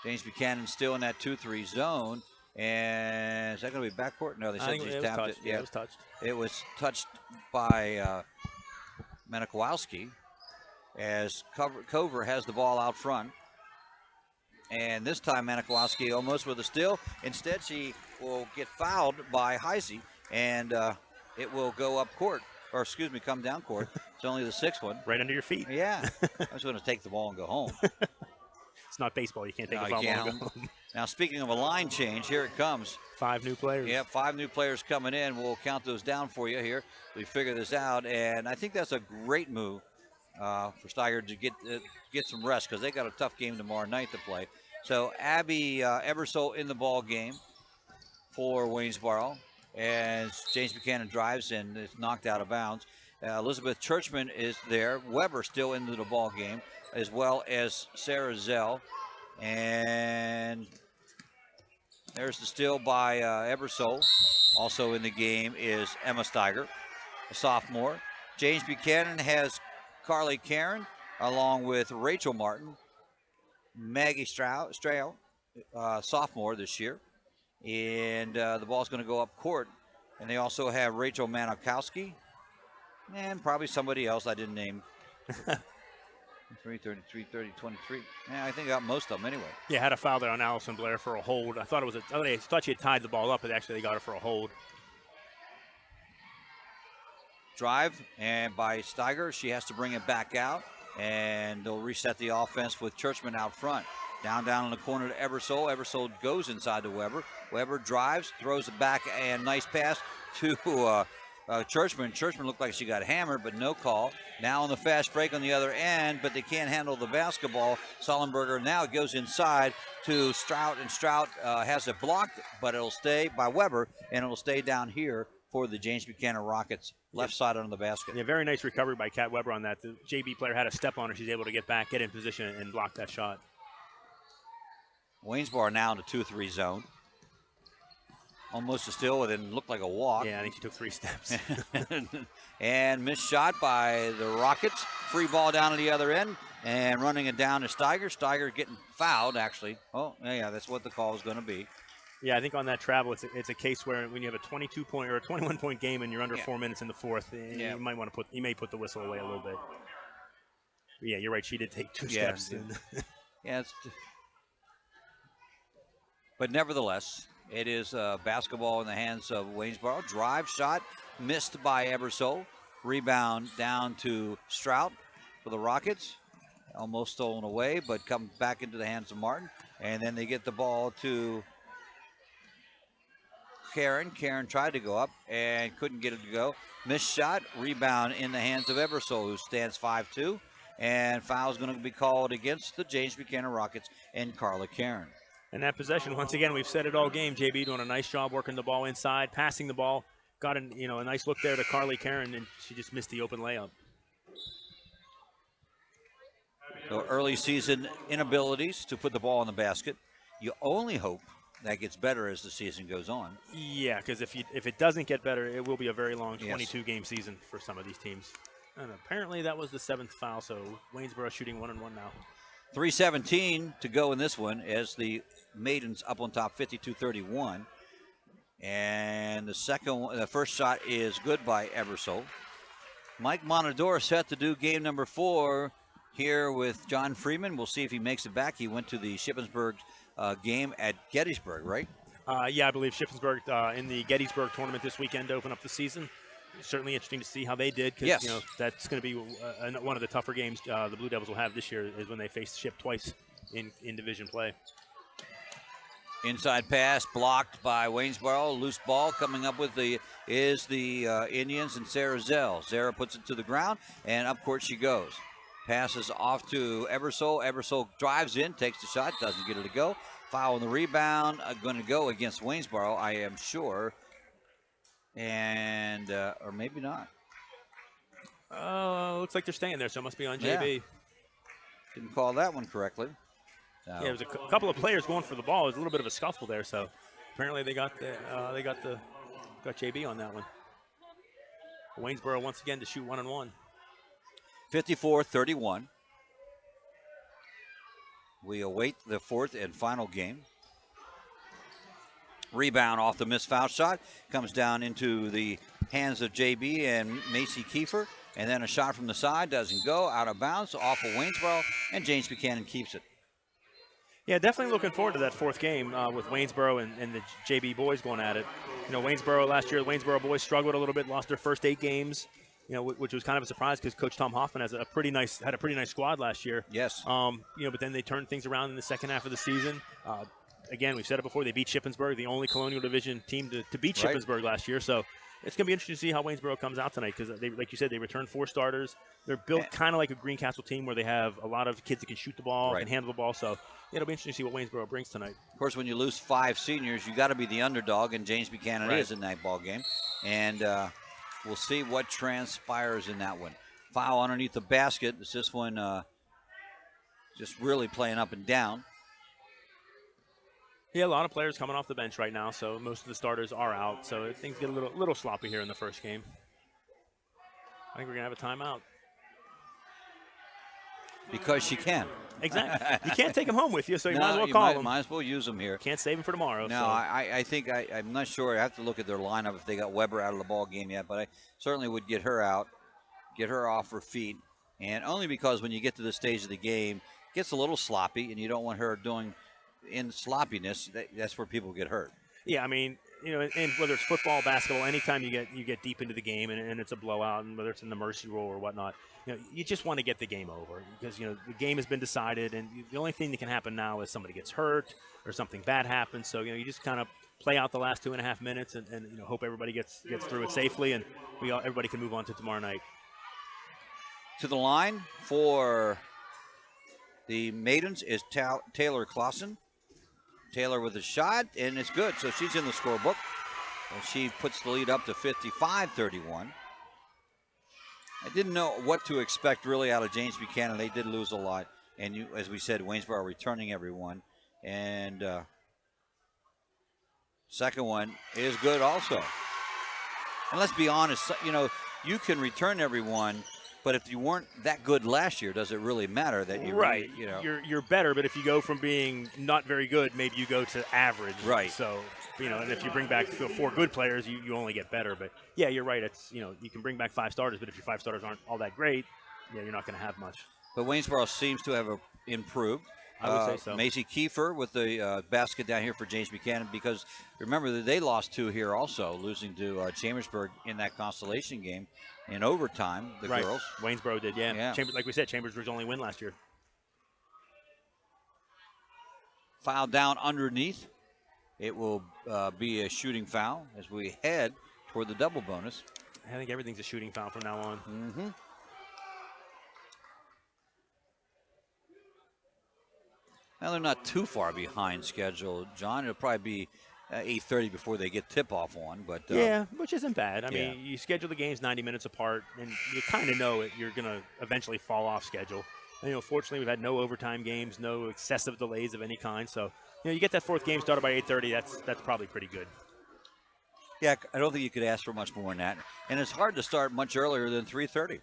James Buchanan still in that 2-3 zone. And is that going to be backcourt? No, they said she tapped it. Yeah, it was touched. It was touched by Manikowski as Cover has the ball out front. And this time Manikowski almost with a steal. Instead, she will get fouled by Heisey, and it will go up court, or excuse me, come down court. It's only the 6th one. Right under your feet. Yeah. I was going to take the ball and go home. It's not baseball. You can't take a foul ball and go home. Now, speaking of a line change, here it comes. 5 new players. Yeah, 5 new players coming in. We'll count those down for you here. We figure this out, and I think that's a great move for Steiger to get some rest because they got a tough game tomorrow night to play. So Abby Ebersole in the ball game for Waynesboro as James Buchanan drives and is knocked out of bounds. Elizabeth Churchman is there. Weber still into the ball game, as well as Sarah Zell. And there's the steal by Ebersole. Also in the game is Emma Steiger, a sophomore. James Buchanan has Carly Karen, along with Rachel Martin, Maggie Stroud, sophomore this year. And the ball's going to go up court. And they also have Rachel Manikowski and probably somebody else I didn't name. 3:30, 3:30, 23. Yeah, I think I got most of them anyway. Yeah, had a foul there on Allison Blair for a hold. I thought I thought she had tied the ball up, but actually they got her for a hold. Drive and by Steiger, she has to bring it back out, and they'll reset the offense with Churchman out front. Down in the corner to Ebersole. Ebersole goes inside to Weber. Weber drives, throws it back, and nice pass to Churchman. Churchman looked like she got hammered, but no call. Now on the fast break on the other end, but they can't handle the basketball. Sullenberger now goes inside to Strout, and Strout has it blocked, but it'll stay by Weber, and it'll stay down here for the James Buchanan Rockets, left side under the basket. Yeah, very nice recovery by Kat Weber on that. The JB player had a step on her. She's able to get back, get in position, and block that shot. Waynesboro now in the 2-3 zone. Almost a steal, it didn't look like a walk. Yeah, I think she took 3 steps. And missed shot by the Rockets. Free ball down to the other end, and running it down to Steiger. Steiger getting fouled, actually. Oh, yeah, that's what the call is going to be. Yeah, I think on that travel, it's a case where when you have a 22-point or a 21-point game and you're under 4 minutes in the fourth, you might want to put the whistle away a little bit. But yeah, you're right. She did take 2 steps. Yeah, but nevertheless, it is basketball in the hands of Waynesboro. Drive shot missed by Ebersole. Rebound down to Strout for the Rockets. Almost stolen away, but comes back into the hands of Martin. And then they get the ball to Karen. Karen tried to go up and couldn't get it to go. Missed shot. Rebound in the hands of Ebersole, who stands 5'2". And foul is going to be called against the James Buchanan Rockets and Carla Karen. And that possession, once again, we've said it all game. JB doing a nice job working the ball inside, passing the ball. Got a nice look there to Carly Karen, and she just missed the open layup. So early season inabilities to put the ball in the basket. You only hope that gets better as the season goes on. Yeah, because if it doesn't get better, it will be a very long 22-game season for some of these teams. And apparently that was the 7th foul, so Waynesboro shooting 1-1 now. 3:17 to go in this one as the Maidens up on top 52-31. And the first shot is good by Ebersole. Mike Monador set to do game number 4 here with John Freeman. We'll see if he makes it back. He went to the Shippensburg game at Gettysburg, right? Yeah, I believe Shippensburg in the Gettysburg tournament this weekend to open up the season. Certainly interesting to see how they did because that's going to be one of the tougher games the Blue Devils will have this year is when they face Ship twice in division play. Inside pass blocked by Waynesboro. Loose ball coming up with the Indians and Sarah Zell. Sarah puts it to the ground and up court she goes. Passes off to Ebersole. Ebersole drives in, takes the shot, doesn't get it to go. Foul on the rebound, going to go against Waynesboro, I am sure. And or maybe not. Looks like they're staying there, so it must be on JB. Yeah. Didn't call that one correctly. No. Yeah, there was a couple of players going for the ball. It was a little bit of a scuffle there, so apparently they got JB on that one. Waynesboro once again to shoot 1-1. 54-31. We await the fourth and final game. Rebound off the missed foul shot. Comes down into the hands of JB and Macy Kiefer. And then a shot from the side. Doesn't go. Out of bounds. Off of Waynesboro. And James Buchanan keeps it. Yeah, definitely looking forward to that fourth game with Waynesboro and the JB boys going at it. You know, Waynesboro last year, the Waynesboro boys struggled a little bit, lost their first 8 games. You know, which was kind of a surprise because Coach Tom Hoffman had a pretty nice squad last year. Yes. You know, but then they turned things around in the second half of the season. Again, we've said it before, they beat Shippensburg, the only Colonial Division team to beat Shippensburg last year. So it's going to be interesting to see how Waynesboro comes out tonight because, like you said, they returned 4 starters. They're built kind of like a Greencastle team where they have a lot of kids that can shoot the ball, can handle the ball. So it'll be interesting to see what Waynesboro brings tonight. Of course, when you lose 5 seniors, you got to be the underdog, and James Buchanan is in that ball game. And we'll see what transpires in that one. Foul underneath the basket. It's this one just really playing up and down. Yeah, a lot of players coming off the bench right now, so most of the starters are out. So things get a little sloppy here in the first game. I think we're going to have a timeout. Because she can. Exactly. You can't take them home with you, so you might as well call them. Might as well use them here. Can't save them for tomorrow. No, so. I think I'm not sure. I have to look at their lineup if they got Weber out of the ball game yet, but I certainly would get her out, get her off her feet, and only because when you get to this stage of the game, it gets a little sloppy, and you don't want her doing in sloppiness. That's where people get hurt. Yeah, I mean, you know, and whether it's football, basketball, anytime you get deep into the game and it's a blowout, and whether it's in the mercy rule or whatnot, you know, you just want to get the game over because, you know, the game has been decided, and the only thing that can happen now is somebody gets hurt or something bad happens. So, you know, you just kind of play out the last 2.5 minutes and you know, hope everybody gets through it safely, and everybody can move on to tomorrow night. To the line for the Maidens is Taylor Clausen. Taylor with a shot, and it's good. So she's in the scorebook. And she puts the lead up to 55-31. I didn't know what to expect really out of James Buchanan. They did lose a lot. And as we said, Waynesboro returning everyone. And second one is good also. And let's be honest, you know, you can return everyone, but if you weren't that good last year, does it really matter that you right? Really, you know, you're better, but if you go from being not very good, maybe you go to average. Right. So, you know, and if you bring back 4 good players, you only get better. But yeah, you're right. It's, you know, you can bring back 5 starters, but if your 5 starters aren't all that great, yeah, you're not going to have much. But Waynesboro seems to have improved. I would say so. Macy Kiefer with the basket down here for James Buchanan, because remember that they lost 2 here also, losing to Chambersburg in that consolation game in overtime, the girls. Waynesboro did, yeah. Like we said, Chambersburg's only win last year. Foul down underneath. It will be a shooting foul as we head toward the double bonus. I think everything's a shooting foul from now on. Mm-hmm. Now they're not too far behind schedule, John. It'll probably be 8:30 before they get tip-off on, but yeah, which isn't bad. I mean, you schedule the games 90 minutes apart, and you kind of know you're going to eventually fall off schedule. And, you know, fortunately, we've had no overtime games, no excessive delays of any kind. So, you know, you get that 4th game started by 8:30. That's probably pretty good. Yeah, I don't think you could ask for much more than that. And it's hard to start much earlier than 3:30.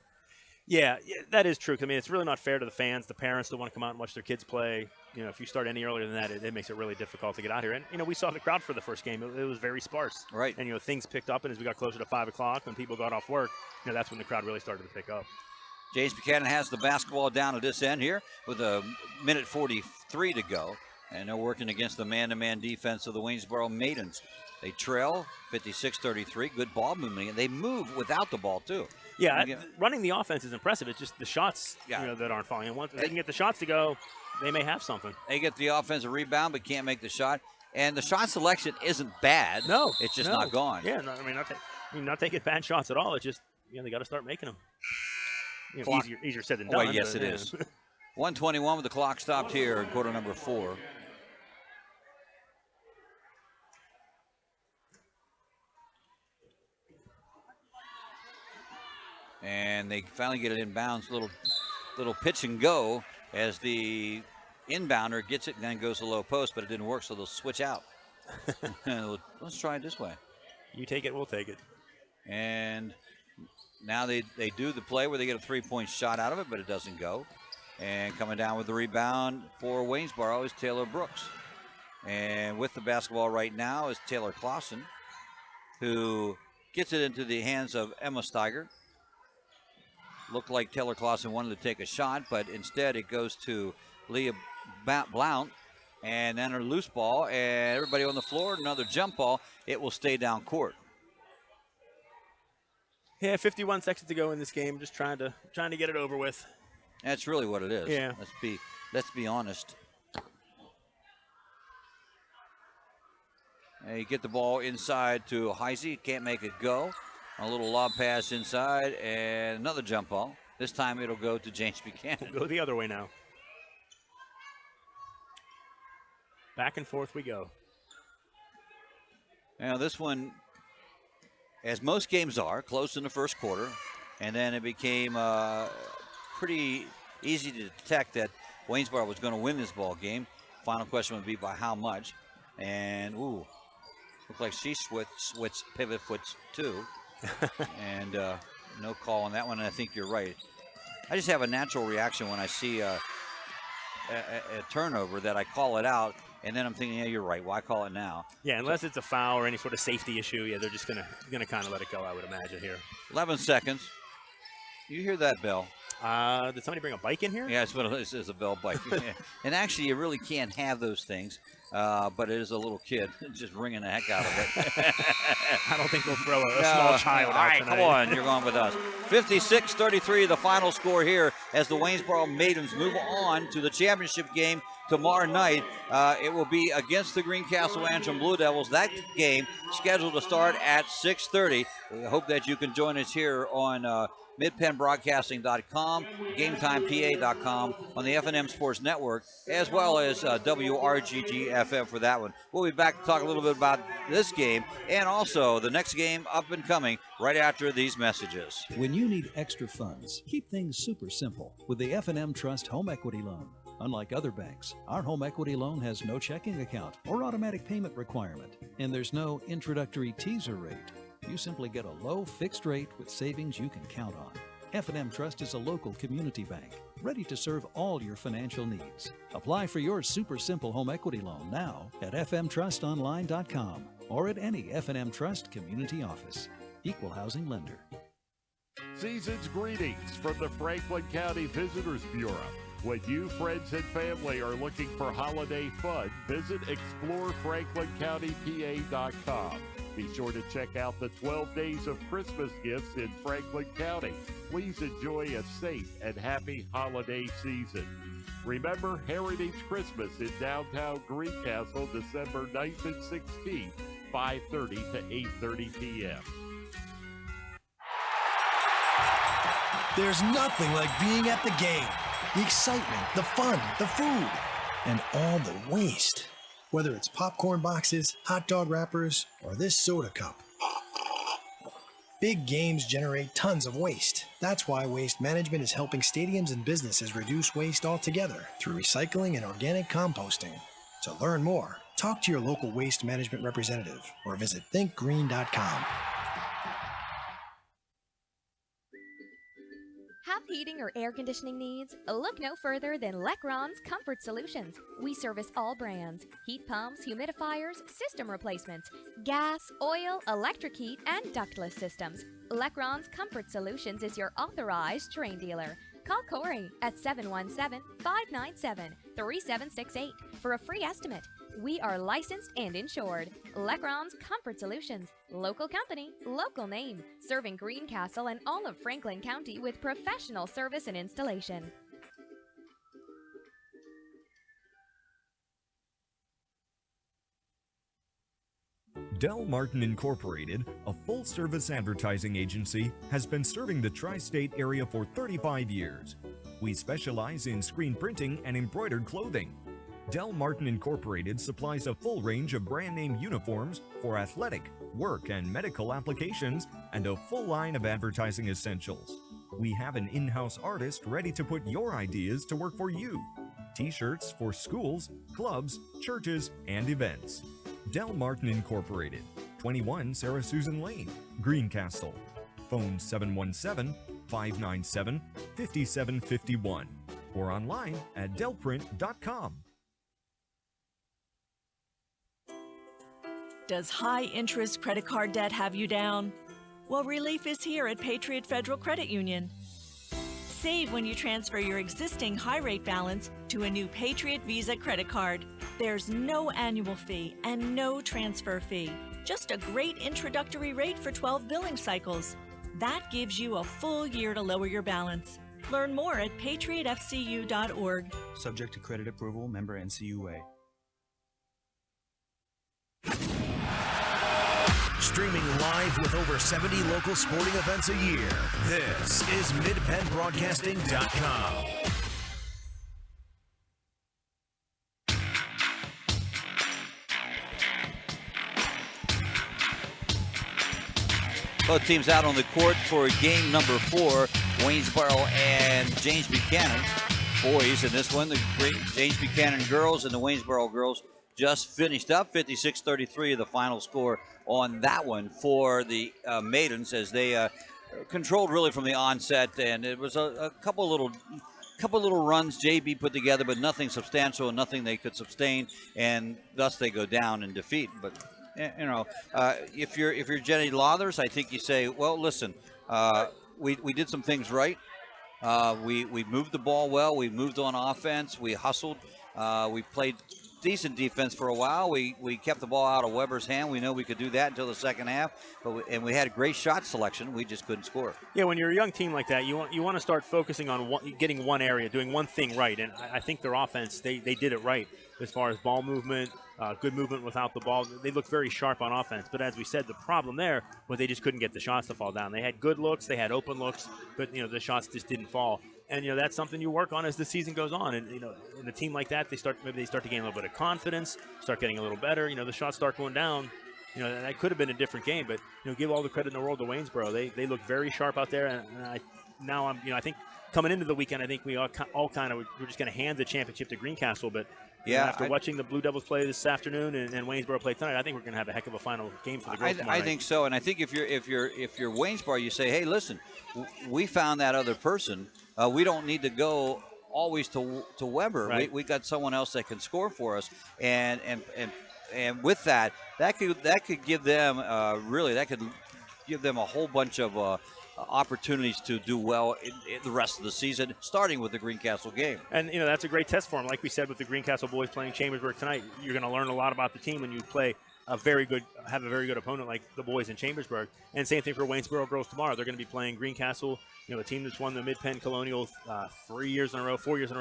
Yeah, that is true. I mean, it's really not fair to the fans, the parents that want to come out and watch their kids play. You know, if you start any earlier than that, it makes it really difficult to get out here. And, you know, we saw the crowd for the first game. It was very sparse. Right. And, you know, things picked up, and as we got closer to 5 o'clock, when people got off work, you know, that's when the crowd really started to pick up. James Buchanan has the basketball down at this end here with a minute 43 to go. And they're working against the man-to-man defense of the Waynesboro Maidens. They trail 56-33. Good ball movement. And they move without the ball, too. Yeah, running the offense is impressive. It's just the shots you know, that aren't falling. And once they can get the shots to go, they may have something. They get the offensive rebound but can't make the shot. And the shot selection isn't bad. No. It's just not gone. Yeah, no, I mean, not taking bad shots at all. It's just, you know, they got to start making them. You know, easier said than done. Well, yes, it is. 1:21 with the clock stopped here in quarter number 4. And they finally get it inbounds. Little pitch and go as the inbounder gets it and then goes to low post, but it didn't work, so they'll switch out. Let's try it this way. You take it, we'll take it. And Now they do the play where they get a three-point shot out of it, but it doesn't go. And coming down with the rebound for Waynesboro is Taylor Brooks. And with the basketball right now is Taylor Clausen, who gets it into the hands of Emma Steiger. Looked like Taylor Clausen wanted to take a shot, but instead it goes to Leah Blount. And then her loose ball, and everybody on the floor, another jump ball. It will stay down court. Yeah, 51 seconds to go in this game. Just trying to get it over with. That's really what it is. Yeah. Let's be honest. And you get the ball inside to Heisey. Can't make it go. A little lob pass inside, and another jump ball. This time it'll go to James Buchanan. We'll go the other way now. Back and forth we go. Now this one, as most games are, close in the first quarter, and then it became pretty easy to detect that Waynesboro was going to win this ball game. Final question would be by how much. And looked like she switched pivot foots too. And no call on that one, and I think you're right. I just have a natural reaction when I see a turnover that I call it out, and then I'm thinking, yeah, you're right. Why call it now? Yeah, unless it's a foul or any sort of safety issue, yeah, they're just gonna kind of let it go, I would imagine here. 11 seconds. You hear that bell? Did somebody bring a bike in here? Yeah, it's a bell bike. And actually, you really can't have those things, but it is a little kid just ringing the heck out of it. I don't think they'll throw a small child out all right, tonight. come on, you're going with us. 56-33, the final score here as the Waynesboro Maidens move on to the championship game tomorrow night. It will be against the Greencastle Antrim Blue Devils. That game scheduled to start at 6:30. We hope that you can join us here on midpennbroadcasting.com, GameTimePA.com, on the F&M Sports Network, as well as WRGG-FM for that one. We'll be back to talk a little bit about this game and also the next game up and coming right after these messages. When you need extra funds, keep things super simple with the F&M Trust Home Equity Loan. Unlike other banks, our home equity loan has no checking account or automatic payment requirement, and there's no introductory teaser rate. You simply get a low fixed rate with savings you can count on. F&M Trust is a local community bank, ready to serve all your financial needs. Apply for your super simple home equity loan now at fmtrustonline.com or at any F&M Trust community office. Equal housing lender. Season's greetings from the Franklin County Visitors Bureau. When you, friends, and family are looking for holiday fun, visit explorefranklincountypa.com. Be sure to check out the 12 Days of Christmas gifts in Franklin County. Please enjoy a safe and happy holiday season. Remember Heritage Christmas in downtown Greencastle, December 9th and 16th, 5:30 to 8:30 p.m. There's nothing like being at the game. The excitement, the fun, the food, and all the waste. Whether it's popcorn boxes, hot dog wrappers, or this soda cup. Big games generate tons of waste. That's why Waste Management is helping stadiums and businesses reduce waste altogether through recycling and organic composting. To learn more, talk to your local waste management representative or visit thinkgreen.com. Have heating or air conditioning needs? Look no further than Lecron's Comfort Solutions. We service all brands: heat pumps, humidifiers, system replacements, gas, oil, electric heat, and ductless systems. Lecron's Comfort Solutions is your authorized Terrain dealer. Call Corey at 717-597-3768 for a free estimate. We are licensed and insured. Lecron's Comfort Solutions. Local company, local name. Serving Greencastle and all of Franklin County with professional service and installation. Del Martin Incorporated, a full-service advertising agency, has been serving the tri-state area for 35 years. We specialize in screen printing and embroidered clothing. Del Martin Incorporated supplies a full range of brand name uniforms for athletic, work, and medical applications, and a full line of advertising essentials. We have an in-house artist ready to put your ideas to work for you. T-shirts for schools, clubs, churches, and events. Del Martin Incorporated, 21 Sarah Susan Lane, Greencastle. Phone 717-597-5751 or online at delprint.com. Does high-interest credit card debt have you down? Well, relief is here at Patriot Federal Credit Union. Save when you transfer your existing high-rate balance to a new Patriot Visa credit card. There's no annual fee and no transfer fee. Just a great introductory rate for 12 billing cycles. That gives you a full year to lower your balance. Learn more at patriotfcu.org. Subject to credit approval, member NCUA. Streaming live with over 70 local sporting events a year. This is MidPennBroadcasting.com. Both teams out on the court for game number 4. Waynesboro and James Buchanan. Boys in this one, the great James Buchanan girls and the Waynesboro girls just finished up. 56-33 the final score on that one for the maidens, as they controlled really from the onset, and it was a couple little runs JB put together, but nothing substantial and nothing they could sustain, and thus they go down in defeat. But you know, if you're Jenny Lothers, I think you say, well, listen, we did some things right. We moved the ball well. We moved on offense. We hustled. We played decent defense for a while. We kept the ball out of Weber's hand. We know we could do that until the second half, and we had a great shot selection. We just couldn't score. Yeah, when you're a young team like that, you want to start focusing on getting one area, doing one thing right. And I think their offense, they did it right as far as ball movement, good movement without the ball. They looked very sharp on offense. But as we said, the problem there was they just couldn't get the shots to fall down. They had good looks, they had open looks, but the shots just didn't fall. And that's something you work on as the season goes on. And in a team like that, maybe they start to gain a little bit of confidence, start getting a little better. The shots start going down. That could have been a different game, but give all the credit in the world to Waynesboro. They look very sharp out there. And I think coming into the weekend, I think we all kind of we're just going to hand the championship to Greencastle. But after watching the Blue Devils play this afternoon and Waynesboro play tonight, I think we're going to have a heck of a final game for the girls tomorrow I night. think so, and I think if you're Waynesboro, you say, hey, listen, we found that other person. We don't need to go always to Weber. Right. We got someone else that can score for us, and with that could give them give them a whole bunch of opportunities to do well in the rest of the season, starting with the Greencastle game. And that's a great test for them. Like we said, with the Greencastle boys playing Chambersburg tonight, you're going to learn a lot about the team when you play have a very good opponent like the boys in Chambersburg. And same thing for Waynesboro girls tomorrow. They're going to be playing Greencastle, a team that's won the Mid-Penn Colonial 4 years in a row,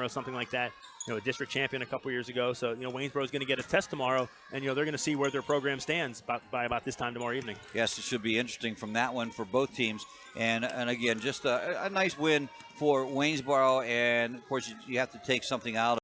something like that. A district champion a couple years ago. So, Waynesboro is going to get a test tomorrow, and, they're going to see where their program stands by about this time tomorrow evening. Yes, it should be interesting from that one for both teams. And again, just a nice win for Waynesboro. And, of course, you have to take something out